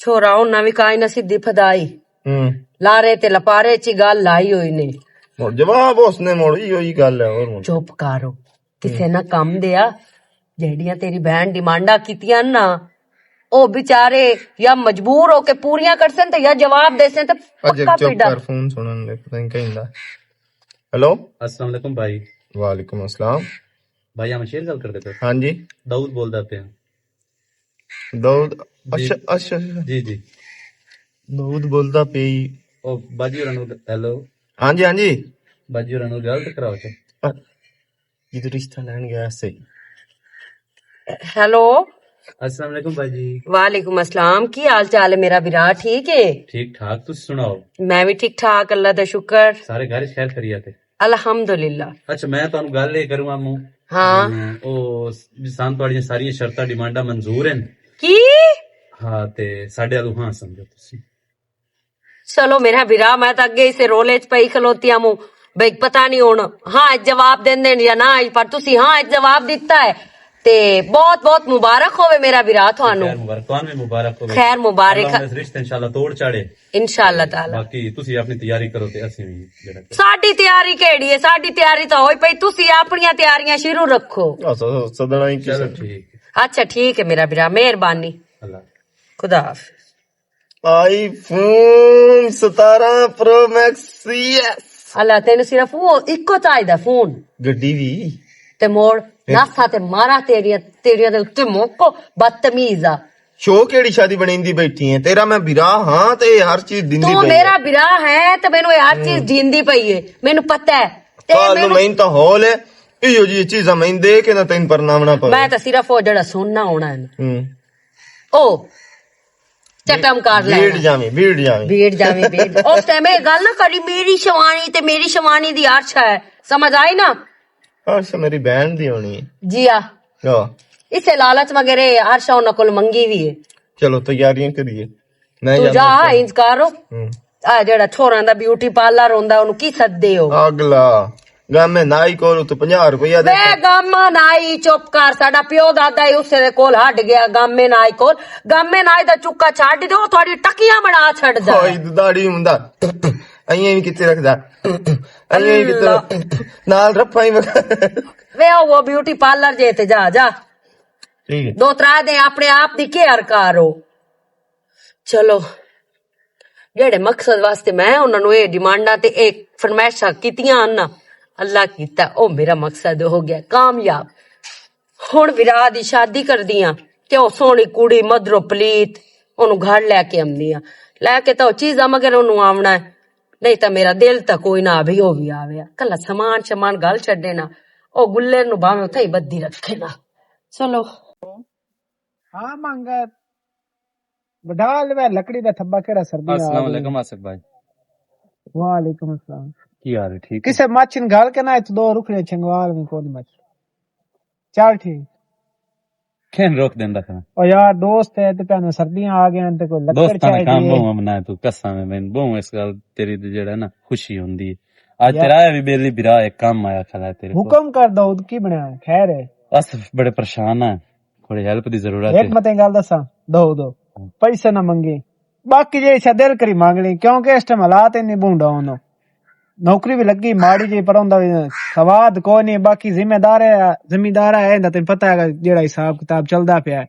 ਛੋਰਾ ਉਹਨਾਂ ਵੀ ਕਾਇ ਨਾ ਸਿੱਧੀ ਫਦਾਈ ਲਾਰੇ ਤੇ ਲਪਾਰੇ ਚ ਹੀ ਗੱਲ ਲਾਈ ਹੋਈ ਨੇ ਮੁੜ ਜਵਾਬ ਉਸਨੇ ਮੋੜੀ ਹੋਈ ਗੱਲ ਹੈ ਹੋਰ ਚੁੱਪ ਕਰੋ ਕਿਸੇ ਨਾ ਕੰਮ ਦਿਆ ਜਿਹੜੀਆਂ ਤੇਰੀ ਭੈਣ ਡਿਮਾਂਡਾਂ ਕੀਤੀਆਂ ਨਾ ਉਹ ਵਿਚਾਰੇ ਜਾਂ ਮਜਬੂਰ ਹੋ ਕੇ ਪੂਰੀਆਂ ਕਰਸਨ ਤੇ ਜਾਂ ਜਵਾਬ ਦੇਸਨ ਤੇ ਅਜੇ ਪੱਕਾ ਚੁੱਪ ਪੀੜਾ ਕਰ ਫੋਨ ਸੁਣਨ ਲੈ ਪਤਾ ਨਹੀਂ ਕਹਿੰਦਾ हेलो अस्सलाम वालेकुम भाई वालेकुम अस्सलाम भाई हम शेर गल करते थे हाँ जी दाऊद बोल देते हैं दाऊद अच्छा अच्छा जी जी दाऊद बोलता पे ओ बाजी और अनु हेलो हाँ जी बाजी और अनु गलत कराओ थे इधर रिश्ता लेने गया से हेलो अस्सलाम वालेकुम भाई वालेकुम अस्सलाम की हाल चाल है मेरा विराट ठीक है ठीक ठाक तुम सुनाओ मैं भी ठीक ठाक अल्लाह दा शुक्र सारे घर खैर खरिया थे अल्हम्दुलिल्लाह अच्छा मैं ਤੁਹਾਨੂੰ ਗੱਲ ਇਹ ਕਰੂੰਗਾ ਮੂੰ हाँ ਉਹ ਸਾਨੂੰ ਤੁਹਾਡੀਆਂ ਸਾਰੀਆਂ ਸ਼ਰਤਾਂ ਡਿਮਾਂਡਾਂ ਮਨਜ਼ੂਰ ਹਨ की ਹਾਂ ਤੇ ਸਾਡੇ ਵੱਲੋਂ ਹਾਂ ਸਮਝੋ ਤੁਸੀਂ चलो मेरा विरा मैं तो अगे इसे रोले च पई खलोतिया मु भाई पता नहीं हुण हाँ जवाब देंदे या ना पर तुसी हाँ जवाब दिता है ते बहुत बहुत मुबारक होवे मेरा विरा थानू ਖੈਰ ਮੁਬਾਰਕ ਤੁਹਾਨੂੰ ਵੀ ਮੁਬਾਰਕ ਹੋਵੇ खैर मुबारक ਅੱਲਾਹ ਇਸ ਰਿਸ਼ਤੇ ਇਨਸ਼ਾਅੱਲਾ ਤੋੜ ਚਾੜੇ इंशाअल्लाह ताला ਬਾਕੀ ਤੁਸੀਂ ਆਪਣੀ ਤਿਆਰੀ ਕਰੋ ਤੇ ਅਸੀਂ ਵੀ ਜਿਹੜਾ साडी तैयारी केड़ी है साडी तैयारी तो होई पई तुसी अपनी तैयारियां शुरू रखो सदना ही ਚਲੋ ਠੀਕ अच्छा ठीक है मेरा विरा मेहरबानी ਅੱਲਾਹ खुदा हाफिज आईफोन 17 प्रो मैक्स सीएस अल्लाह तेन सिर्फ वो इको चाहिदा फोन गड्डी भी ते मोड़ नासा ते मारा तेरिया तेरिया दे उत्ते मोको बदतमीज आ शो केड़ी शादी बनेंदी बैठी है तेरा मैं बिरा हाँ ते हर चीज दिंदी तू पई मेरा विरा है ते मेनू हर चीज जींदी पई है मेनू पता है ते काल मैनू मैं तो हॉल है इयो जी चीज मैं दे के ना तैन परनावना पवे मैं तो सिर्फ वो जड़ा सुनना होना है हम्म ओ चटम कर ले भीड़ जावी भीड़ जावी भीड़ उस टाइम ये गल ना करी मेरी शवानी दी अर्श है समझ आई ना अच्छा मेरी बहन दी होनी है जी आ हाँ, इसे लालच वगैरह अर्श उन्होंने कोल मंगी भी है चलो तैयारियां करिए मैं तू जा जाना इंज करो आ जेड़ा छोरा दा ब्यूटी पार्लर होंदा ओनु की सददे हो अगला गामे नाई कोल तो 50 रुपया दे वे गामा नाई चुप कर साडा प्यो दादा ही उसे दे कोल हट गया गामे नाई कोल गामे नाई दा चुक्का छाड़ दे ओ थोड़ी टकियां बना छड़दा कोई दाढ़ी हुंदा अइयां भी किथे रखदा अइयां भी किथे नाल रफा ही वे वो ब्यूटी पार्लर जे ते जा जा ठीक है दो त्रै दे अपने आप दी केयर करो चलो ਜਿਹੜੇ ਮਕਸਦ ਵਾਸਤੇ ਮੈਂ ਉਹਨਾਂ ਨੂੰ ਇਹ ਡਿਮਾਂਡਾਂ ਤੇ ਇਹ ਫਰਮਾਇਸ਼ਾਂ ਕੀਤੀਆਂ ਹਨ, ਅੱਲਾ ਕੀਤਾ ਉਹ ਮੇਰਾ ਮਕਸਦ ਹੋ ਗਿਆ ਕਾਮਯਾਬ। ਹੁਣ ਵਿਰਾਹ ਦੀ ਸ਼ਾਦੀ ਕਰਦੀ ਆ ਤੇ ਉਹ ਸੋਹਣੀ ਕੁੜੀ ਮਧਰੋ ਪਲੀਤ ਉਹਨੂੰ ਘਰ ਲੈ ਕੇ ਆਉਂਦੀ ਆ, ਲੈ ਕੇ ਤਾਂ ਉਹ ਚੀਜ਼ਾਂ ਮਗਰ ਉਹਨੂੰ ਆਉਣਾ ਹੈ, ਨਹੀਂ ਤਾਂ ਮੇਰਾ ਦਿਲ ਤਾਂ ਕੋਈ ਨਾ ਵੀ ਉਹ ਵੀ ਆਵੇ, ਕੱਲਾ ਸਮਾਨ ਗੱਲ ਛੱਡੇ ਨਾ, ਉਹ ਗੁੱਲੇ ਨੂੰ ਭਾਵੇਂ ਉੱਥੇ ਹੀ ਬੱਦੀ ਰੱਖੇ ਨਾ। ਚਲੋ हाँ मांगा बड़ा लवे लकड़ी का थब्बा केड़ा सर्दी अस्सलाम वालेकुम आसिफ भाई, वालेकुम अस्सलाम। की हाल है? ठीक है। किसे माचिन गाल के ना तो दो रुखने छंगवाल में कोनी मच चल ठीक। खेन रोक देंदा था और यार दोस्त है ते पहने सर्दियां आ गए ते कोई लकड़ दोस्तां ने काम चाहिए। बहु मनाया तू कसा में मैं बहु इस गल तेरी ते जेड़ा ना खुशी हुंदी है। आज तेरा है भी बेली बिरा एक काम आया खला तेरे को। हुक्म कर दाऊद की बनया खैर है। आसिफ बड़े परेशान है, थोड़ी हेल्प दी जरूरत एक है। मते गल दसा दो पैसे ना मंगे, बाकी जे इच्छा दिल करी मांग ली, क्योंकि इस टाइम हालात नहीं बूंदा होनो, नौकरी भी लगी माड़ी जी पर होंदा सवाद कोई नहीं, बाकी जिम्मेदार है तेन पता है जेड़ा हिसाब किताब चलदा पिया है।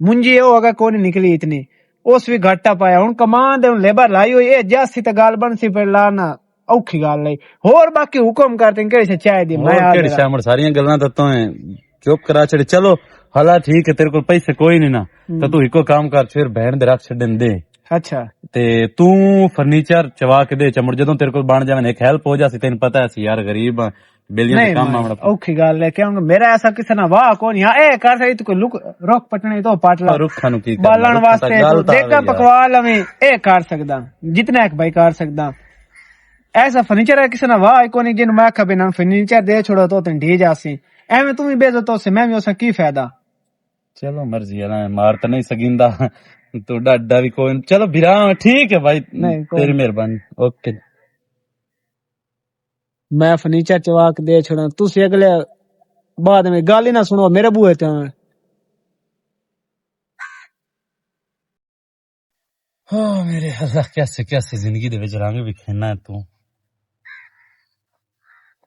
मुंजी ओ अगर कोई नहीं निकली इतनी उस भी घाटा पाया, हुन कमान दे लेबर लाई हुई है जासी ते गाल बनसी पे लाना औखी गाल लई। होर बाकी हुक्म करते केड़ी चाय दी मैं आ केड़ी शामर सारियां गल्लां तो तोए चुप करा छड़े। चलो हला ठीक है, तेरे को पैसे कोई नहीं ना तो तू इको काम कर, फिर बहन दे रख छड़न दे। अच्छा ते तू फर्नीचर चवा के दे चमड़, जदों तेरे को बन जावे एक हेल्प हो जासी। तेन पता है यार गरीब हां, बेलियां दे काम आवड़ा औखी गाल है, क्योंकि मेरा ऐसा किसे ना वाह कोनी। हां ए कर सही तू लुक रोक पटने तो पाटला रुखा नु की करना, बालन रुखा वास्ते ता तो गल ता देखा आवे यार। पकवा लवे ए कर सकदा जितना एक भाई कर सकदा। ऐसा फर्नीचर है किसे ना वाह कोनी जिन मैं आखा बिना फर्नीचर दे छोड़ो तो तन ढी जासी, एवं तू भी बेइज्जत हो से मैं भी उसा की फायदा। चलो मर्जी है ना, मार तो नहीं सकिंदा तो डाडा भी कोई। चलो बिरा ठीक है भाई, नहीं, कोई- तेरी मेहरबानी। ओके मैं फर्नीचर चवा के दे छोड़ा, तुसी अगले बाद में गाली ना सुनो मेरे बूहे ते। हाँ मेरे अल्लाह, कैसे कैसे जिंदगी दे विच रंग विखना है तू।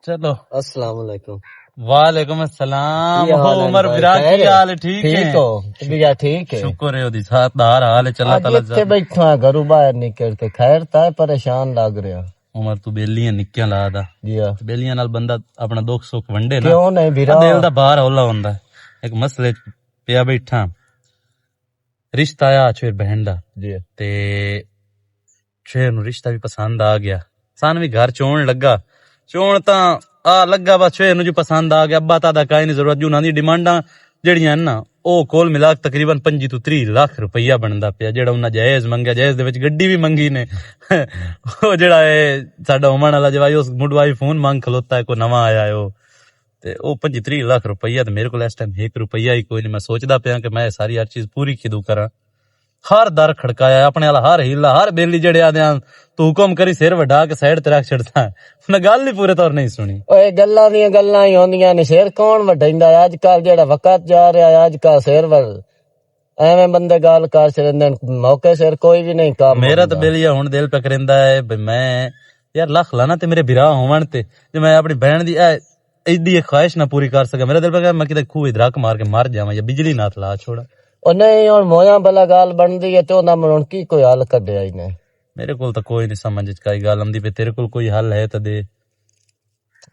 चलो अस्सलाम वालेकुम। वालेकुम अस्सलाम। की हाल है उमर भाई? बिरा खैर की है? हाल है? ठीक है। ठीक हो? तबीयत ठीक है? शुक्र है ओदी साथदार हाल है, चला आज तला इत्थे बैठा घरों बाहर निकल के, खैर ता परेशान लग रहा। उमर तू बेलियां निक्कियां ला दा, जी हाँ। बेलियां नाल बंदा अपना दुख सुख वंडे ना, क्यों नहीं वीरा? दिल दा बाहर हौला हुंदा है। एक मसले च पिया बैठा, रिश्ता आया छेर बहन दा जी ते छेर नु रिश्ता भी पसंद आ गया, सन भी घर चोण लगा, चोण तां आ लगा बस छेर नु जो पसंद आ गया। अब्बा तादा काई नहीं जरूरत, जो उन्हां दी डिमांडां जेड़ियां ना ओ कोल मिला के तकरीबन 25 ਤੋਂ 30 ਲੱਖ रुपया बनदा पिया, जेड़ा उन्हां जायज मंगया। जायज दे विच गड्डी भी मंगी ने ओ जेड़ा है साडा उमन वाला जवाई उस मुडवाई फोन मंग खलोता है, को नवा आया है ओ ते ओ 25-30 ਲੱਖ रुपया ते मेरे को इस टाइम 1 रुपया ही कोई नहीं। मैं सोचदा पिया कि मैं सारी हर चीज पूरी किदू करा, हर दर खड़काया अपने वाला, हर हीला हर बेली जड़े आदे तू हुक्म करी सिर वढा के साइड ते रख छड़दा है। मैं गल ही पूरे तौर नहीं सुनी। ओए गल्लां दियां गल्लां ही होंदियां ने, सिर कौन वढाइंदा है अजकल, जेड़ा वक्त जा रहा है अजकल सिर वल एवें बंदे गल कर छड़दे मौके सिर कोई भी नहीं काम। मेरा तो बेलिया हुण दिल पे करिंदा है भी मैं यार लख लाना ते मेरे बिरा होवन ते जे मैं अपनी बहन दी एडी एक ख्वाहिश ना पूरी कर सका। मेरा दिल पे मैं किते खूह दरक मार के मर जावां या बिजली ना ला छोड़ा। ओ नहीं हुण मोया भला गल बनदी है ते ओदा मन की कोई हल कढिया ही नहीं। मेरे कोल तो कोई नहीं समझ च काई गल आंदी पे, तेरे कोल कोई हल है तो दे।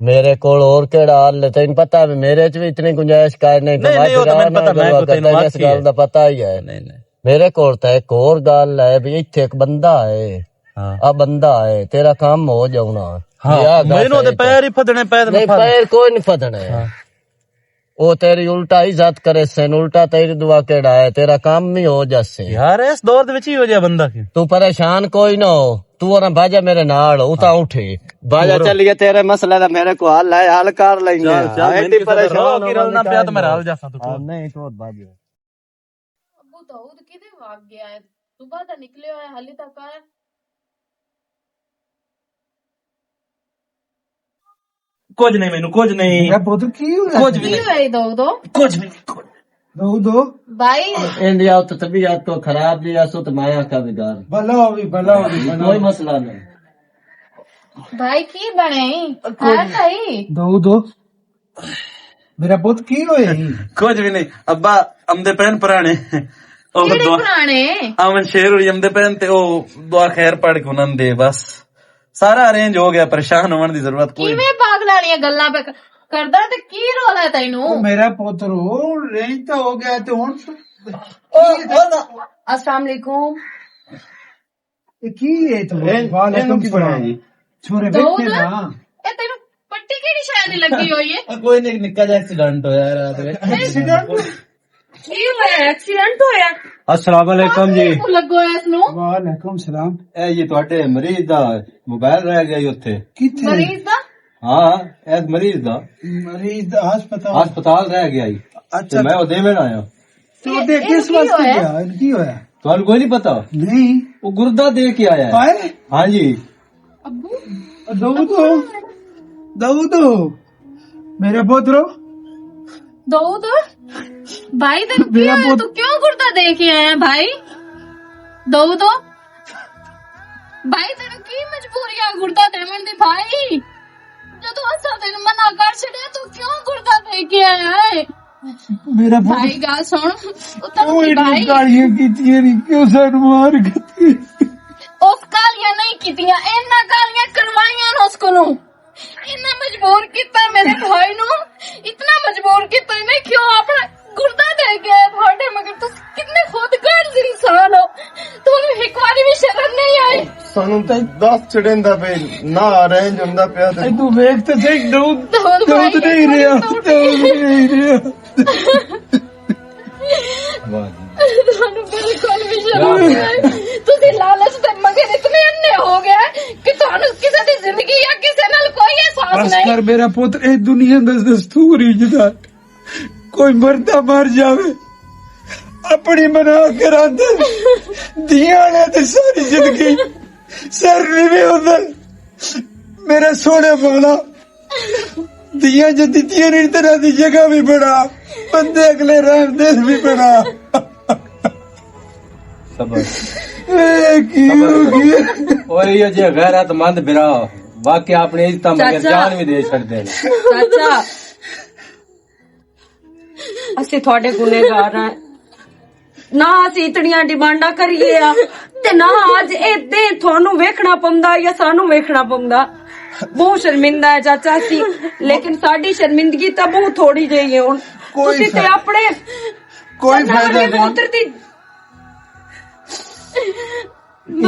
मेरे कोल और केड़ा हल है, तेन पता है मेरे च भी इतनी गुंजाइश कर नहीं। नहीं, वो तो मैंने पता, मैं को तेनू इस गल दा पता ही है। नहीं नहीं मेरे कोल तो एक और गल है भी इत्थे एक बंदा है, हाँ आ बंदा है तेरा काम हो जाना। हाँ मैनू ते पैर ही फदने पै ते नहीं पैर कोई नहीं फदने, ओ तेरी उल्टा इज्जत करे से, उल्टा तेरी दुआ केड़ा है, तेरा काम भी हो जासे। यार इस दौर दे विच ही हो जा बंदा की। तू परेशान कोई ना हो, तू और बाजा मेरे नाल उता उठे बाजा चलिए, तेरे मसले दा मेरे को हल है, हल कर लेंगे। एडी परेशान की रलना पिया तो मैं हल जासा तू। नहीं तो बाजा अबू दाऊद किदे भाग गया है, सुबह दा निकले है हाली तक आया। कुछ नहीं मैनू कुछ नहीं मेरा पुत्र की हुआ कुछ भी की होई दाऊद कुछ भी नहीं। दो दो भाई? इंडिया तो तबीयत तो खराब भी है, सो तो माया का बिगाड़ भला होगी कोई मसला नहीं। भाई की बने है सही? दो दो मेरा पुत्र की हुए कुछ भी नहीं अब्बा, अमदे पैन पुराने ਉਹ ਕਿਹੜੇ ਦੁਆ ਪੁਰਾਣੇ ਅਮਨ ਸ਼ੇਰ ਹੋਈ ਜਾਂਦੇ ਪੈਣ ਤੇ ਉਹ ਦੁਆ ਖੈਰ ਪੜ ਕੇ ਉਹਨਾਂ ਨੂੰ ਦੇ ਬਸ ਸਾਰਾ ਅਰੇਂਜ ਹੋ ਗਿਆ ਪਰੇਸ਼ਾਨ ਹੋਣ ਦੀ ਜ਼ਰੂਰਤ ਕੋਈ ਕਿਵੇਂ ਪਾਗਲ ਵਾਲੀਆਂ ਗੱਲਾਂ ਕਰਦਾ ਤੇ ਕੀ ਰੋਲ ਹੈ ਤੈਨੂੰ ਉਹ ਮੇਰਾ ਪੁੱਤਰ ਉਹ ਰੇਂਜ ਤਾਂ ਹੋ ਗਿਆ ਤੇ ਹੁਣ अस्सलाम वालेकुम ਇਹ ਕੀ ਹੈ ਤੂੰ ਇਹਨੂੰ ਕੀ ਬਣਾਇਆ ਜੀ ਛੋਰੇ ਦਊਦ ਬੈਠੇ ਨਾ ਇਹ ਤੈਨੂੰ ਪੱਟੀ ਕਿਹੜੀ ਸ਼ਾਇਦ ਦੀ ਲੱਗੀ ਹੋਈ ਹੈ ਕੋਈ ਨਹੀਂ ਨਿੱਕਾ ਜਿਹਾ ਐਕਸੀਡੈਂਟ ਹੋਇਆ ਰਾਤ ਵਿੱਚ ਕੀ ਹੋਇਆ ਐਕਸੀਡੈਂਟ ਹੋਇਆ अस्सलाम वालेकुम जी ਤੂੰ ਲੱਗੋ ਇਸ ਨੂੰ ਵਾਲੇਕੁਮ ਸਲਾਮ ਇਹ ਜੀ ਤੁਹਾਡੇ ਮਰੀਜ਼ ਦਾ ਮੋਬਾਈਲ ਰਹਿ ਗਿਆ ਜੀ ਉੱਥੇ ਕਿੱਥੇ ਮਰੀਜ਼ ਦਾ ਹਾਂ ਇਹ ਮਰੀਜ਼ ਦਾ ਮਰੀਜ਼ ਦਾ ਹਸਪਤਾਲ ਹਸਪਤਾਲ ਰਹਿ ਗਿਆ ਜੀ ਅੱਛਾ ਮੈਂ ਉਹ ਦੇਵਣ ਆਇਆ ਤੇ ਉਹਦੇ ਕਿਸ ਕੀ ਵਾਸਤੇ ਹੋਇਆ? ਗਿਆ ਕੀ ਹੋਇਆ ਤੁਹਾਨੂੰ ਕੋਈ ਨਹੀਂ ਪਤਾ ਨਹੀਂ ਉਹ ਗੁਰਦਾ ਦੇ ਕੇ ਆਇਆ है ਹਾਏ हाँ जी ਅੱਬੂ ਦਊਦ ਮੇਰੇ ਪੁੱਤਰੋ ਦਊਦ ਭਾਈ ਤੈਨੂੰ ਕੀ ਮੇਰਾ ਹੋਇਆ ਪੁੱਤ- ਤੂੰ ਕਿਉਂ ਗੁਰਦਾ ਦੇ ਕੇ ਆਇਆ ਭਾਈ ਦਊਦ ਭਾਈ ਤੈਨੂੰ ਕੀ ਮਜਬੂਰੀ ਆ ਗੁਰਦਾ ਦੇਵਣ ਦੀ ਭਾਈ ਜਦੋਂ ਅਸਾਂ ਤੈਨੂੰ ਮਨਾ ਕਰ ਛੜਿਆ ਤੂੰ ਕਿਉਂ ਗੁਰਦਾ ਦੇ ਕੇ ਆਇਆ ਹੈ ਮੇਰਾ ਭਾਈ ਗੱਲ ਸੁਣ ਉਤਰ ਕੋਈ ਭਾਈ ਨਹੀਂ ਗਾਲੀਆਂ ਕੀਤੀਆਂ ਨਹੀਂ ਕਿਉਂ ਸਾਨੂੰ ਮਾਰ ਗਈ ਉਸ ਕਾਲੀਆਂ ਨਹੀਂ ਕੀਤੀਆਂ ਇਹਨਾਂ ਕਾਲੀਆਂ ਕਰਵਾਈਆਂ ਨੇ ਉਸ ਕੋਲੋਂ ਇੰਨਾ ਮਜਬੂਰ ਕੀਤਾ ਮੇਰੇ ਭਾਈ ਨੂੰ ਇਤਨਾ ਮਜਬੂਰ ਕੀਤਾ ਇਹਨੇ ਕਿਉਂ ਆਪਣਾ ਗੁਰਦਾ ਦੇ ਕੇ ਤੁਹਾਡੇ ਮਗਰ ਤੁਸੀਂ ਕਿੰਨੇ ਖੁਦਗਰਜ਼ ਇਨਸਾਨ ਹੋ ਤੁਹਾਨੂੰ ਇੱਕ ਵਾਰੀ ਵੀ ਸ਼ਰਮ ਨਹੀਂ ਆਈ ਸਾਨੂੰ ਤਾਂ 10 ਚੜਿੰਦਾ ਪਏ ਨਾ ਅਰੇਂਜ ਹੁੰਦਾ ਪਿਆ ਤੇ ਤੂੰ ਵੇਖ ਤੇ ਦੇਖ ਦਊਦ ਦਊਦ ਭਾਈ, ਦਊਦ ਨਹੀਂ ਰਿਹਾ ਦਊਦ ਨਹੀਂ ਰਿਹਾ ਤੁਹਾਨੂੰ ਬਿਲਕੁਲ ਵੀ ਸ਼ਰਮ ਨਹੀਂ ਆਈ ਤੁਸੀਂ ਲਾਲਚ ਦੇ ਮਗਰ ਇਤਨੇ ਅੰਨੇ ਹੋ ਗਏ ਕਿ ਤੁਹਾਨੂੰ ਕਿਸੇ ਦੀ ਜ਼ਿੰਦਗੀ ਜਾਂ ਕਿਸੇ ਨਾਲ ਕੋਈ ਅਹਿਸਾਸ ਬਸ ਨਹੀਂ ਕਰ ਮੇਰਾ ਪੁੱਤ ਇਹ ਦੁਨੀਆ ਦਾ ਦਸਤੂਰ ਹੀ ਜਿਹਦਾ ਕੋਈ ਮਰਦਾ ਮਰ ਜਾਵੇ ਆਪਣੀ ਬਣਾ ਕੇ ਰਾਂਦੇ ਦੀਆਂ ਨੇ ਤੇ ਸਾਰੀ ਜ਼ਿੰਦਗੀ ਸਰ ਨਹੀਂ ਹੁੰਦਾ ਮੇਰਾ ਸੋਹਣਾ ਬਾਲਾ ਦੀਆਂ ਜੇ ਦਿੱਤੀਆਂ ਨੇ ਤਰ੍ਹਾਂ ਦੀ ਜਗ੍ਹਾ ਵੀ ਬਣਾ ਬੰਦੇ ਅਗਲੇ ਰਹਿੰਦੇ ਵੀ ਬਣਾ सबर ਕੀ ਹੋ ਗਿਆ और ये जो गैरतमंद बिरा वाकई आपने इज्जत मगर चाचा। जान भी दे छड़दे ने ਚਾਚਾ ਅਸੀਂ ਤੁਹਾਡੇ ਗੁਨੇਗਾਰ ਆ ਨਾ ਅਸੀਂ ਇਤਨੀਆਂ ਡਿਮਾਂਡਾਂ ਕਰੀਏ ਆ ਤੇ ਨਾ ਅੱਜ ਏਦਾਂ ਤੁਹਾਨੂੰ ਵੇਖਣਾ ਪਉਂਦਾ ਜਾਂ ਸਾਨੂੰ ਵੇਖਣਾ ਪਉਂਦਾ ਬਹੁਤ ਸ਼ਰਮਿੰਦਾ ਹੈ ਚਾਚਾ ਸੀ ਲੇਕਿਨ ਸਾਡੀ ਸ਼ਰਮਿੰਦਗੀ ਤਾਂ ਬਹੁਤ ਥੋੜੀ ਜਿਹੀ ਹੈ ਹੁਣ ਕੋਈ ਤੁਸੀਂ ਤੇ ਫਾਇਦਾ- ਆਪਣੇ ਕੋਈ ਫਾਇਦਾ ਨਹੀਂ ਪੁੱਤਰ ਦੀ ਇਹ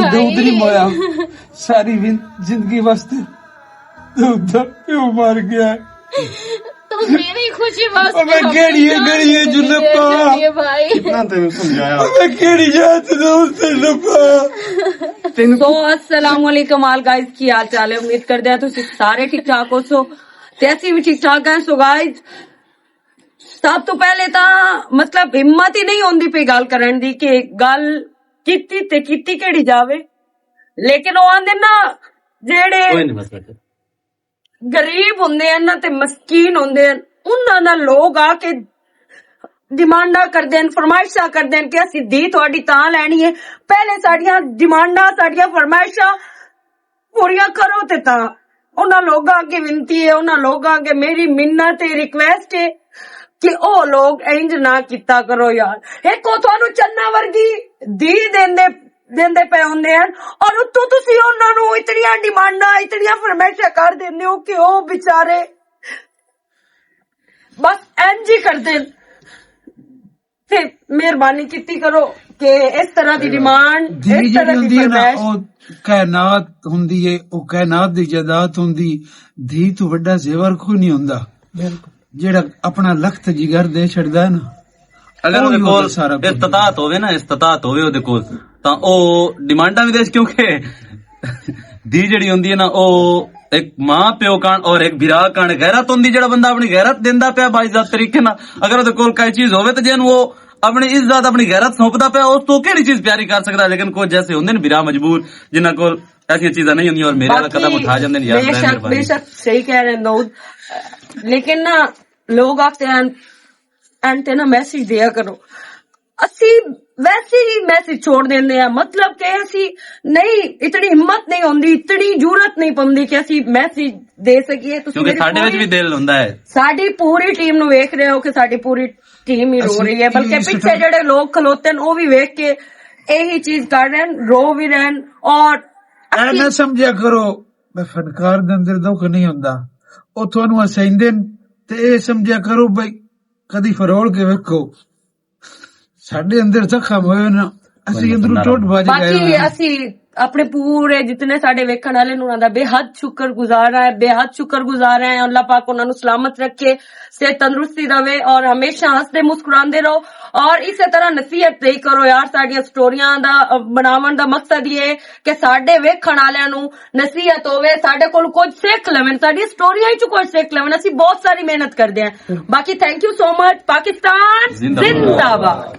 ਦਊਦ ਨਹੀਂ ਮੋਇਆ ਸਾਰੀ ਜ਼ਿੰਦਗੀ ਵਾਸਤੇ ਦਊਦ ਦਾ ਪਿਓ ਮਰ ਗਿਆ ਤੂੰ ਮੇਰੀ ਖੁਸ਼ੀ ਵਾਸਤੇ ਮੈਂ ਕਿਹੜੀ ਜੁਲਪਾ ਭਾਈ ਨਾ ਤੈਨੂੰ ਸਮਝਾਇਆ ਮੈਂ ਕਿਹੜੀ ਜਾਤ ਦਊਦ ਤੇ ਲੱਭਾ तो अस्सलाम वालेकुम आल गाइस की हाल चाल है उम्मीद करते हैं तुम सारे ठीक ठाक हो सो जैसे भी ठीक ठाक है सो गाइस सब तो पहले तो मतलब हिम्मत ही नहीं होंदी पे गल करन दी कि गल कीती ते कीती केड़ी जावे लेकिन ਉਹ ਆਂਦੇ ਨਾ ਜਿਹੜੇ ਕੋਈ ਨਹੀਂ ਮਸਲਾ ਗਰੀਬ ਹੁੰਦੇ ਹਨ ਨਾ ਤੇ ਮਸਕੀਨ ਹੁੰਦੇ ਹਨ ਉਹਨਾਂ ਨਾਲ ਲੋਕ ਆ ਕੇ ਡਿਮਾਂਡਾਂ ਕਰਦੇ ਹਨ ਫਰਮਾਇਸ਼ਾਂ ਕਰਦੇ ਹਨ ਕਿ ਅਸੀਂ ਦੀ ਤੁਹਾਡੀ ਤਾਂ ਲੈਣੀ ਹੈ ਪਹਿਲੇ ਸਾਡੀਆਂ ਡਿਮਾਂਡਾਂ ਸਾਡੀਆਂ ਫਰਮਾਇਸ਼ਾਂ ਪੂਰੀਆਂ ਕਰੋ ਤੇ ਤਾਂ ਉਹਨਾਂ ਲੋਕਾਂ ਅੱਗੇ ਵਿਨਤੀ ਹੈ ਉਹਨਾਂ ਲੋਕਾਂ ਅੱਗੇ ਮੇਰੀ ਮਿੰਨਤ ਹੈ ਰਿਕਵੈਸਟ ਹੈ ਕਿ ਉਹ ਲੋਕ ਇੰਜ ਨਾ ਕੀਤਾ ਕਰੋ ਯਾਰ ਇੱਕ ਉਹ ਤੁਹਾਨੂੰ ਚੰਨਾ ਵਰਗੀ ਦੀ ਦਿੰਦੇ ਪਏ ਹੁੰਦੇ ਹਨ ਔਰ ਉੱਤੋਂ ਤੁਸੀਂ ਉਹਨਾਂ ਨੂੰ ਇਤਨੀਆਂ ਡਿਮਾਂਡਾਂ ਇਤਨੀਆਂ ਫਰਮਾਇਸ਼ਾਂ ਕਰ ਦਿੰਦੇ ਹੋ ਕਿ ਉਹ ਵਿਚਾਰੇ ਬਸ ਇੰਜ ਹੀ ਕਰਦੇ ਨੇ। ਤੇ ਮਿਹਰਬਾਨੀ ਕੀਤੀ ਕਰੋ ਕਿ ਇਸ ਤਰ੍ਹਾਂ ਦੀ ਡਿਮਾਂਡ ਧੀ ਇਸ ਜਿਹੜੀ ਤਰ੍ਹਾਂ ਦੀ ਹੁੰਦੀ ਹੈ ਨਾ ਫਰਮਾਇਸ਼ ਉਹ ਕਾਇਨਾਤ ਹੁੰਦੀ ਹੈ ਉਹ ਕਾਇਨਾਤ ਦੀ ਜਾਇਦਾਦ ਹੁੰਦੀ ਧੀ ਤੋਂ ਵੱਡਾ ਜ਼ੇਵਰ ਕੋਈ ਨਹੀਂ ਹੁੰਦਾ ਜਿਹੜਾ ਆਪਣਾ ਲਖਤ ਜਿਗਰ ਦੇ ਛੱਡਦਾ ਹੈ ਨਾ ਅਗਰ ਉਹਦੇ ਉਹੀ ਕੋਲ ਉਹਦਾ ਸਾਰਾ ਕੁਝ। ਇਸਤਤਾਤ ਹੋਵੇ ਨਾ ਇਸਤਤਾਤ ਹੋਵੇ ਉਹਦੇ ਕੋਲ ਤਾਂ ਉਹ ਡਿਮਾਂਡਾਂ ਵੀ ਦੇ ਕਿਉਂਕਿ ਦੀ ਜਿਹੜੀ ਹੁੰਦੀ ਹੈ ਨਾ ਉਹ ਇੱਕ ਮਾਂ ਪਿਓ ਕਾਣ ਔਰ ਇੱਕ ਵਿਰਾ ਕਾਣ ਗੈਰਤ ਹੁੰਦੀ ਜਿਹੜਾ ਬੰਦਾ ਆਪਣੀ ਗੈਰਤ ਦਿੰਦਾ ਪਿਆ ਬਾਇਜ਼ਤ ਤਰੀਕੇ ਨਾਲ ਅਗਰ ਉਹਦੇ ਕੋਲ ਕੋਈ ਚੀਜ਼ ਹੋਵੇ ਤਾਂ ਜਿਹਨੂੰ ਉਹ ਆਪਣੀ ਇੱਜ਼ਤ ਆਪਣੀ ਗੈਰਤ ਸੌਂਪਦਾ ਪਿਆ ਉਸ ਤੋਂ ਕਿਹੜੀ ਚੀਜ਼ ਪਿਆਰੀ ਕਰ ਸਕਦਾ ਲੇਕਿਨ ਕੋਈ ਜੈਸੇ ਹੁੰਦੇ ਨੇ ਵਿਰਾ ਮਜਬੂਰ ਜਿਨ੍ਹਾਂ ਕੋਲ ਐਸੀਆਂ ਚੀਜ਼ਾਂ ਨਹੀਂ ਹੁੰਦੀਆਂ ਔਰ ਮੇਰੇ ਵਾਲਾ ਕਦਮ ਉਠਾ ਜਾਂਦੇ ਨੇ ਯਾਰ बेशक बेशक सही कह रहे हैं दाऊद लेकिन ना लोग आते हैं एंड ना मैसेज दिया करो ਅਸੀਂ ਵੈਸੇ ਹੀ ਮੈਸੇਜ ਛੋੜ ਦਿੰਦੇ ਆ, ਮਤਲਬ ਕਿ ਅਸੀਂ ਨਹੀਂ, ਇਤਨੀ ਹਿੰਮਤ ਨਹੀਂ ਹੁੰਦੀ, ਇਤਨੀ ਜੁਰਤ ਨਹੀਂ ਪੰਦੀ ਕਿ ਅਸੀਂ ਮੈਸੇਜ ਦੇ ਸਕੀਏ। ਤੁਸੀਂ ਕਿਉਂਕਿ ਸਾਡੇ ਵਿੱਚ ਵੀ ਦਿਲ ਹੁੰਦਾ ਹੈ। ਸਾਡੀ ਪੂਰੀ ਟੀਮ ਨੂੰ ਵੇਖ ਰਹੇ ਹੋ ਕਿ ਸਾਡੀ ਪੂਰੀ ਟੀਮ ਹੀ ਰੋ ਰਹੀ ਹੈ, ਬਲਕਿ ਪਿੱਛੇ ਜਿਹੜੇ ਲੋਕ ਖਲੋਤੇ ਨੇ ਉਹ ਵੀ ਵੇਖ ਕੇ ਇਹੀ ਚੀਜ਼ ਕਰ ਰਹੇ ਨੇ, ਰੋ ਵੀ ਰਹੇ ਨੇ। ਔਰ ਐ ਨਾ ਸਮਝਿਆ ਕਰੋ ਮੈਂ ਫਨਕਾਰ ਦੇ ਅੰਦਰ ਦੁੱਖ ਨਹੀਂ ਹੁੰਦਾ, ਉਹ ਤੁਹਾਨੂੰ ਹਸਾਈਂਦੇ ਨੇ ਤੇ ਇਹ ਸਮਝਿਆ ਕਰੋ ਬਈ ਕਦੀ ਫਰੋਲ ਕੇ ਵੇਖੋ ਸਾਡੇ ਅੰਦਰ ਜ਼ਖਮ ਹੋਏ ਨਾ, ਅਸੀਂ ਅੰਦਰੋਂ ਟੁੱਟ ਭੱਜ ਗਏ। ਬਾਕੀ ਅਸੀਂ ਆਪਣੇ ਪੂਰੇ ਜਿਤਨੇ ਸਾਡੇ ਵੇਖਣ ਵਾਲੇ ਨੂੰ ਉਹਨਾਂ ਦਾ ਬੇਹੱਦ ਸ਼ੁਕਰਗੁਜ਼ਾਰ ਹੈ, ਬੇਹੱਦ ਸ਼ੁਕਰਗੁਜ਼ਾਰ ਹੈ। ਅੱਲਾਹ ਪਾਕ ਉਹਨਾਂ ਨੂੰ ਸਲਾਮਤ ਰੱਖੇ, ਸਿਹਤ ਤੰਦਰੁਸਤੀ ਦੇਵੇ ਔਰ ਹਮੇਸ਼ਾ ਹੱਸਦੇ ਮੁਸਕਰਾਉਂਦੇ ਰਹੋ। ਔਰ ਇਸੇ ਤਰ੍ਹਾਂ ਨਸੀਹਤ ਨਹੀਂ ਕਰੋ ਯਾਰ, ਸਾਡੀਆਂ ਸਟੋਰੀਆਂ ਦਾ ਬਣਾਉਣ ਦਾ ਮਕਸਦ ਇਹ ਹੈ ਕਿ ਸਾਡੇ ਵੇਖਣ ਵਾਲਿਆਂ ਨੂੰ ਨਸੀਹਤ ਹੋਵੇ, ਸਾਡੇ ਕੋਲ ਕੁਝ ਸਿੱਖ ਲਵਣ, ਸਾਡੀਆਂ ਸਟੋਰੀਆਂ ਚ ਕੁਝ ਸਿੱਖ ਲਵਣ। ਅਸੀਂ ਬਹੁਤ ਸਾਰੀ ਮਿਹਨਤ ਕਰਦੇ ਹਾਂ। ਬਾਕੀ thank you so much. Pakistan ਜ਼ਿੰਦਾਬਾਦ।